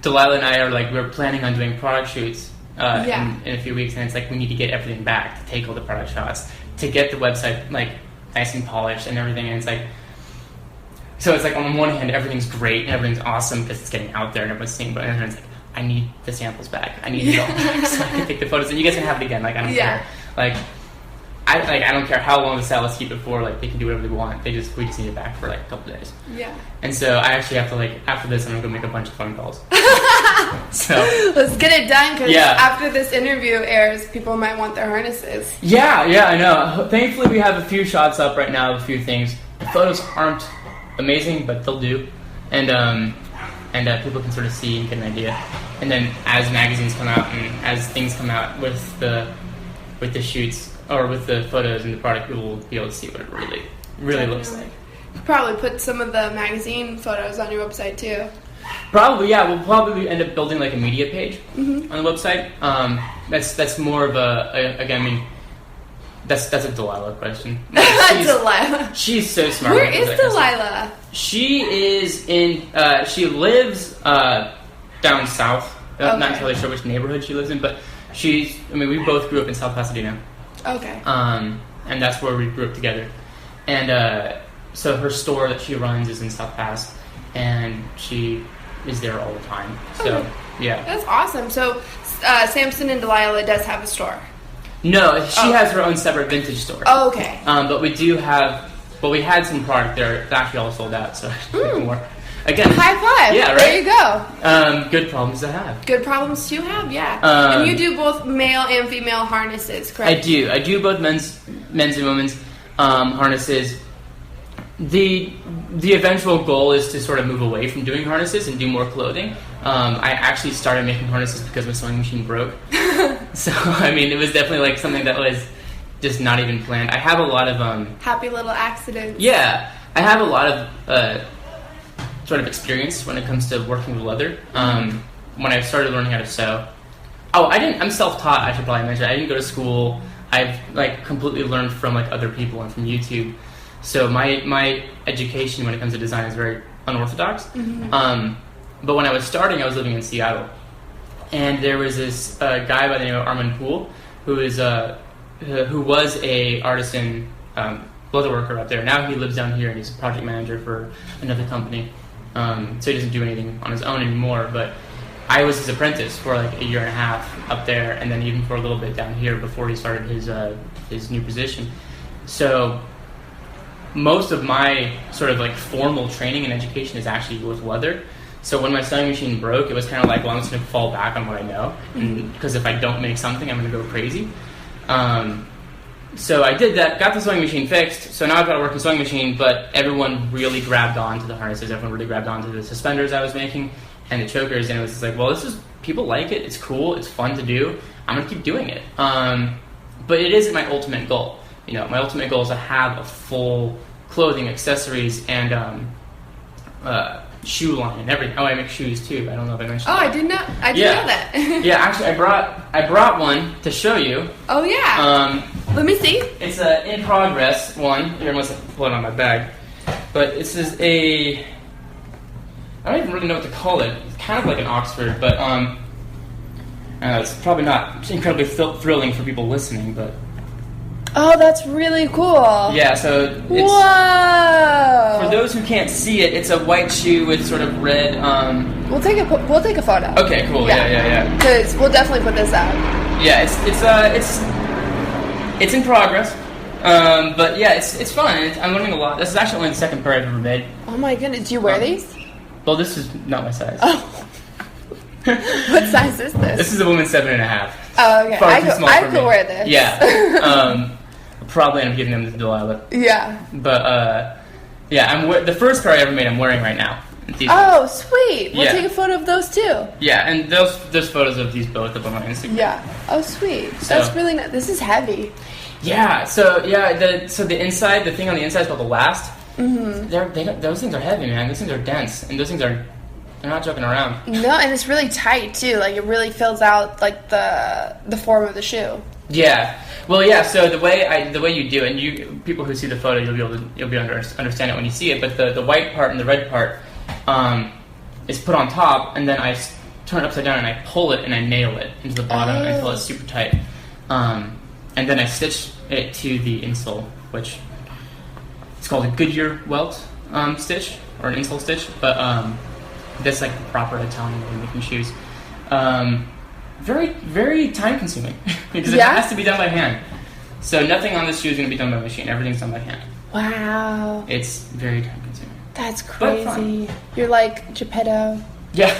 Delilah and I are like, we're planning on doing product shoots in a few weeks, and it's like we need to get everything back to take all the product shots, to get the website like nice and polished and everything, and it's like, so it's like on one hand everything's great and everything's awesome because it's getting out there and everyone's seeing, but on the other hand it's like, I need the samples back. I need it all back so I can take the photos, and you guys can have it again. Like, I don't care. Like I don't care how long the stylists keep it for. Like, they can do whatever they want. We just need it back for like a couple days. Yeah. And so I actually have to, like, after this, I'm gonna go make a bunch of phone calls. So let's get it done, because after this interview airs, people might want their harnesses. Yeah, I know. Thankfully, we have a few shots up right now of a few things. The photos aren't amazing, but they'll do. And people can sort of see and get an idea. And then as magazines come out and as things come out with the shoots or with the photos and the product, people will be able to see what it really looks like. You'll probably put some of the magazine photos on your website too. Probably, yeah. We'll probably end up building like a media page on the website. That's more of again, I mean, that's a Delilah question. Delilah. She's so smart. Where is Delilah? She is in. She lives down south. Not entirely sure which neighborhood she lives in, but she's. I mean, we both grew up in South Pasadena. Okay. And that's where we grew up together. And so her store that she runs is in South Pas, and she is there all the time. So yeah. That's awesome. So Sampson and Delilah does have a store. No, she has her own separate vintage store. Oh, okay. But we do have. Well, we had some product there. It's actually all sold out. So more. Again, high five. Yeah, right. There you go. Good problems to have. Good problems to have. Yeah. And you do both male and female harnesses, correct? I do. I do both men's and women's harnesses. The eventual goal is to sort of move away from doing harnesses and do more clothing. I actually started making harnesses because my sewing machine broke. So I mean, it was definitely like something that was just not even planned. I have a lot of happy little accidents. Yeah, I have a lot of sort of experience when it comes to working with leather. When I started learning how to sew, I'm self-taught. I should probably mention. I didn't go to school. I've like completely learned from like other people and from YouTube. So my education when it comes to design is very unorthodox. But when I was starting, I was living in Seattle, and there was this guy by the name of Armand Poole, who was a artisan leather worker up there. Now he lives down here, and he's a project manager for another company. So he doesn't do anything on his own anymore. But I was his apprentice for like a year and a half up there, and then even for a little bit down here before he started his new position. So most of my sort of like formal training and education is actually with leather. So when my sewing machine broke, it was kind of like, well, I'm just going to fall back on what I know, because if I don't make something, I'm going to go crazy. So I did that, got the sewing machine fixed, so now I've got a working sewing machine, but everyone really grabbed on to the harnesses, everyone really grabbed on to the suspenders I was making, and the chokers, and it was just like, well, people like it, it's cool, it's fun to do, I'm going to keep doing it. But it isn't my ultimate goal. My ultimate goal is to have a full clothing, accessories, and shoe line and everything. Oh, I make shoes too. I don't know if I mentioned that. I didn't know that. Yeah, actually, I brought one to show you. Oh yeah. Let me see. It's a in progress one. Here, I must have pulled it on my bag. But this is I don't even really know what to call it. It's kind of like an Oxford, but it's probably not incredibly thrilling for people listening, but. Oh, that's really cool. Yeah, so it's, whoa! For those who can't see it, it's a white shoe with sort of red. We'll take a photo. Okay, cool. Yeah. Because we'll definitely put this out. Yeah, it's in progress. But yeah, it's fun. I'm learning a lot. This is actually only the second pair I've ever made. Oh my goodness, do you wear these? Well, this is not my size. Oh. What size is this? This is a woman's 7.5. Oh, okay. I could wear this. Yeah. Probably end up giving them to Delilah. Yeah. But yeah, the first pair I ever made, I'm wearing right now. Oh, sweet. We'll take a photo of those too. Yeah, and there's photos of these both up on my Instagram. Yeah. Oh, sweet. That's really nice. This is heavy. Yeah. So yeah, the inside, the thing on the inside is called the last. Mm-hmm. Those things are heavy, man. Those things are dense, and those things they're not joking around. No, and it's really tight too. Like it really fills out like the form of the shoe. Yeah. Well, yeah. So the way you do it, and people who see the photo, you'll be able to understand it when you see it. But the white part and the red part is put on top, and then I turn it upside down and I pull it and I nail it into the bottom until it's super tight. And then I stitch it to the insole, which it's called a Goodyear welt stitch or an insole stitch, but that's like the proper Italian way of making shoes. Very, very time consuming because it has to be done by hand. So nothing on this shoe is going to be done by machine. Everything's done by hand. Wow. It's very time consuming. That's crazy. You're like Geppetto. Yeah.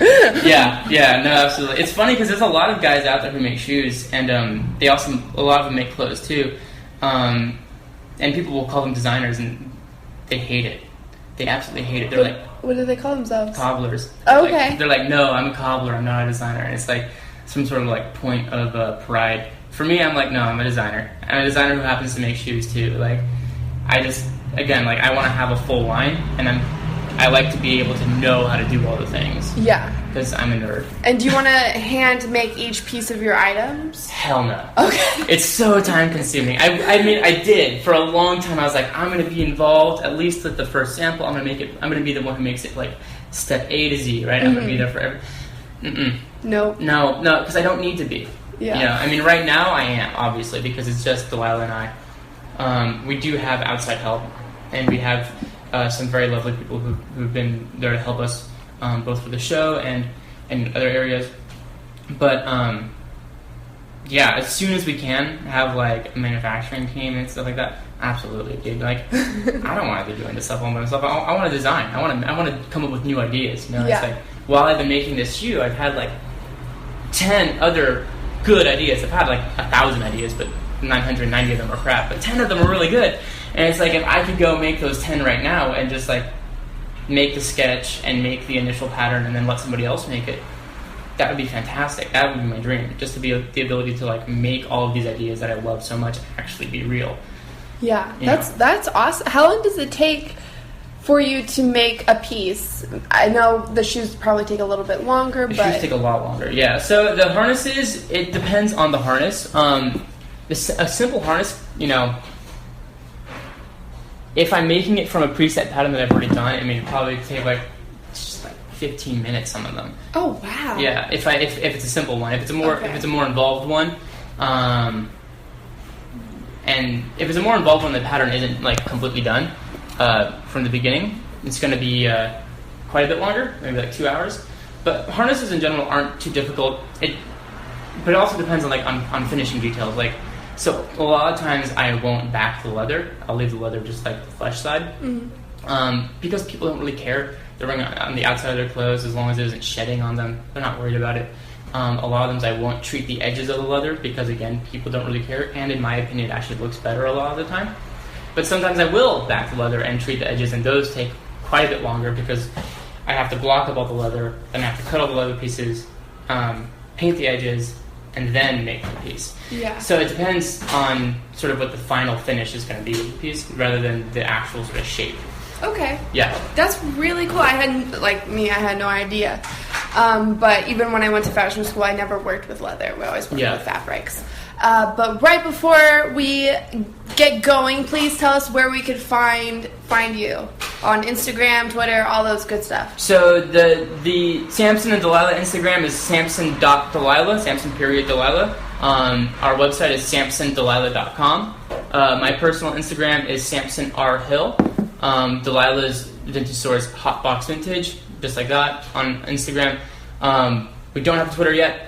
yeah, no, absolutely. It's funny because there's a lot of guys out there who make shoes, and a lot of them make clothes too. And people will call them designers, and they hate it. They absolutely hate it. They're like, what do they call themselves? Cobblers. Oh, okay. They're like, no, I'm a cobbler. I'm not a designer. And it's like some sort of like point of pride. For me, I'm like, no, I'm a designer. I'm a designer who happens to make shoes too. Like, I want to have a full line, and I like to be able to know how to do all the things. Yeah. Because I'm a nerd. And do you want to hand make each piece of your items? Hell no. Okay. It's so time consuming. I mean, I did. For a long time, I was like, I'm going to be involved, at least with the first sample. I'm going to be the one who makes it like step A to Z, right? I'm going to be there forever. Nope. No, because I don't need to be. Yeah. I mean, right now I am, obviously, because it's just Delilah and I. We do have outside help, and we have some very lovely people who've been there to help us, both for the show and other areas. But as soon as we can have like a manufacturing team and stuff like that, absolutely, dude. Like, I don't want to be doing this stuff all by myself. I want to design. I want to come up with new ideas. It's like while I've been making this shoe, I've had like 10 other good ideas. I've had like 1,000 ideas, but 990 of them are crap. But 10 of them are really good. And it's like if I could go make those 10 right now and just like make the sketch and make the initial pattern and then let somebody else make it, that would be fantastic. That would be my dream. Just to be the ability to like make all of these ideas that I love so much actually be real. Yeah, that's awesome. How long does it take for you to make a piece? I know the shoes probably take a little bit longer, The but shoes take a lot longer. Yeah. So the harnesses, it depends on the harness. A simple harness, if I'm making it from a preset pattern that I've already done, I mean, it probably take like 15 minutes. Some of them. Oh wow. Yeah. If it's a simple one, if it's a more involved one, and if it's a more involved one, the pattern isn't like completely done from the beginning. It's going to be quite a bit longer, maybe like 2 hours. But harnesses in general aren't too difficult. But it also depends on on finishing details. Like, so a lot of times I won't back the leather. I'll leave the leather just like the flesh side, because people don't really care. They're wearing it on the outside of their clothes as long as it isn't shedding on them. They're not worried about it. A lot of times I won't treat the edges of the leather because, again, people don't really care, and in my opinion, it actually looks better a lot of the time. But sometimes I will back the leather and treat the edges, and those take quite a bit longer because I have to block up all the leather, then I have to cut all the leather pieces, paint the edges, and then make the piece. Yeah. So it depends on sort of what the final finish is going to be with the piece rather than the actual sort of shape. Okay. Yeah. That's really cool. I had no idea. But even when I went to fashion school, I never worked with leather. We always worked with fabrics. But right before we get going, please tell us where we could find you on Instagram, Twitter, all those good stuff. So the Sampson and Delilah Instagram is Sampson.Delilah, Sampson.Delilah. Our website is SampsonDelilah.com. My personal Instagram is Sampson R. Hill. Delilah's vintage store is Hotbox Vintage, just like that on Instagram. We don't have Twitter yet,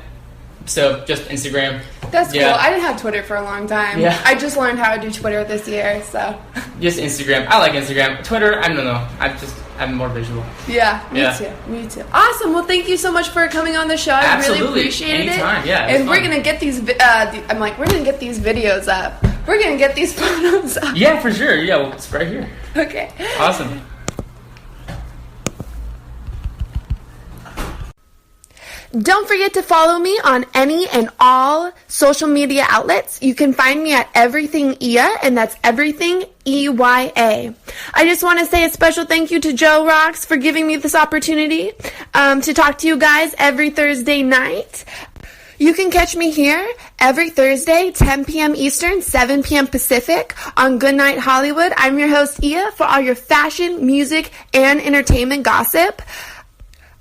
so just Instagram. That's cool. I didn't have Twitter for a long time. Yeah. I just learned how to do Twitter this year, so. Just Instagram. I like Instagram. Twitter, I don't know. I'm more visual. Yeah, me too. Awesome. Well, thank you so much for coming on the show. I Absolutely. really appreciated Anytime. it. Yeah, and we're gonna get these. We're gonna get these videos up. We're gonna get these photos up. Yeah, for sure. Yeah, well, it's right here. Okay. Awesome. Don't forget to follow me on any and all social media outlets. You can find me at Everything Iya, and that's Everything EYA. I just want to say a special thank you to JOEROXX for giving me this opportunity to talk to you guys every Thursday night. You can catch me here every Thursday, 10 p.m. Eastern, 7 p.m. Pacific on Goodnight Hollywood. I'm your host, Iya, for all your fashion, music, and entertainment gossip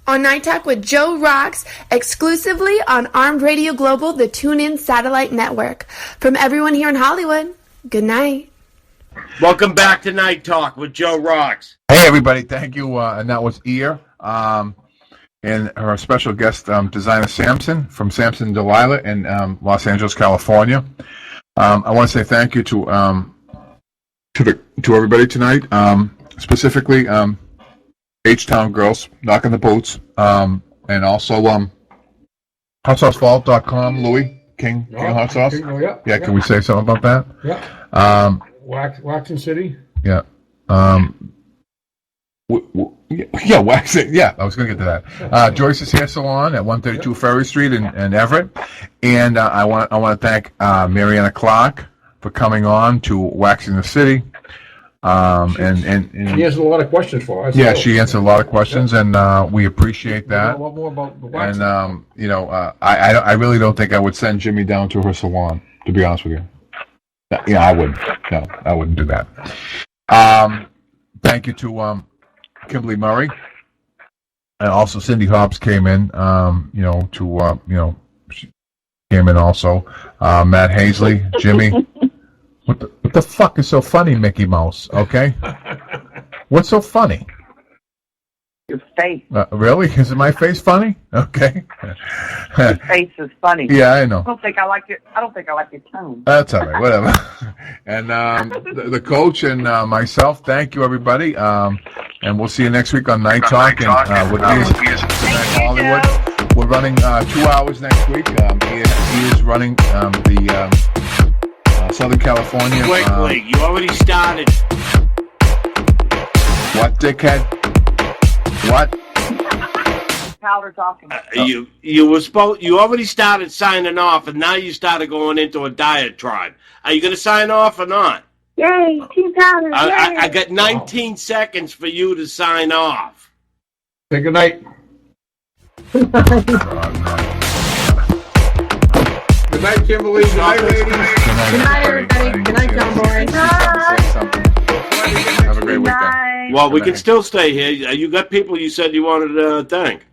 on Night Talk with JOEROXX, exclusively on Armed Radio Global, the TuneIn satellite network. From everyone here in Hollywood, good night. Welcome back to Night Talk with JOEROXX. Hey, everybody. Thank you. And that was Iya. And our special guest, designer Sampson from Sampson and Delilah in Los Angeles, California. I want to say thank you to everybody tonight, specifically H-Town Girls, Knocking the Boots, and also HotSauceVault.com, Louis King Hot Sauce. Yeah, can we say something about that? Yeah. Waxing City. Yeah. Yeah, waxing. Yeah, I was going to get to that. Joyce's Hair Salon at 132 Ferry Street in Everett, and I want to thank Mariana Clark for coming on to Waxing the City. And she answered a lot of questions for us. Yeah, she answered a lot of questions, and we appreciate that. A lot more about the waxing. And I really don't think I would send Jimmy down to her salon, to be honest with you. Yeah, I wouldn't. No, I wouldn't do that. Thank you to Kimberly Murray, and also Cindy Hobbs came in. She came in also. Matt Hazley, Jimmy. What the fuck is so funny, Mickey Mouse? Okay, what's so funny? Your face. Really? Is my face funny? Okay. Your face is funny. Yeah, I know. I don't think I like your tone. That's all right. Whatever. And the coach and myself, thank you, everybody. And we'll see you next week on Night Talk and with Ian Hollywood. We're running 2 hours next week. He is running the Southern California. Quickly, you already started. What, dickhead? What? Powder talking. You already started signing off, and now you started going into a diatribe. Are you going to sign off or not? Yay, Team Powder! I got 19 seconds for you to sign off. Say good night. Good night, Kimberly. Good night, ladies. Good night, everybody. Good night, John Boy. Have a great weekend. Well, we can still stay here. You got people you said you wanted to thank.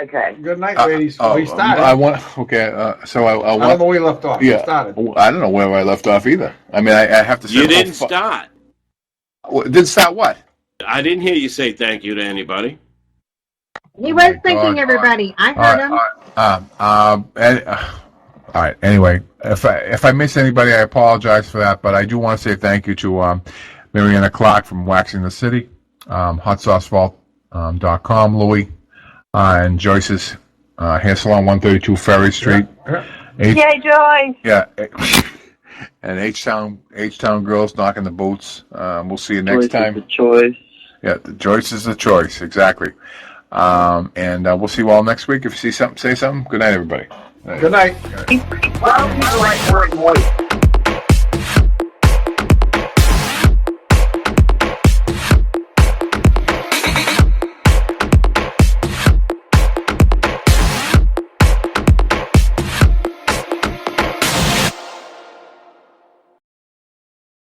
Okay. Good night, ladies. We started. I want. Okay. So I don't know where we left off. Yeah. We started. I don't know where I left off either. I mean, I have to say. You didn't start. Didn't start what? I didn't hear you say thank you to anybody. He was thanking everybody. I heard him. All right. Anyway, if I miss anybody, I apologize for that. But I do want to say thank you to Mariana Clark from Waxing the City, HotSauceVault.com, Louis, and Joyce's Hair Salon, 132 Ferry Street. Yay, Joy! Yeah. And H-Town girls knocking the boots. We'll see you next time. The choice. Yeah, the choice is the choice. Exactly. And we'll see you all next week. If you see something, say something. Good night, everybody. Good night. A lot of people like wearing white.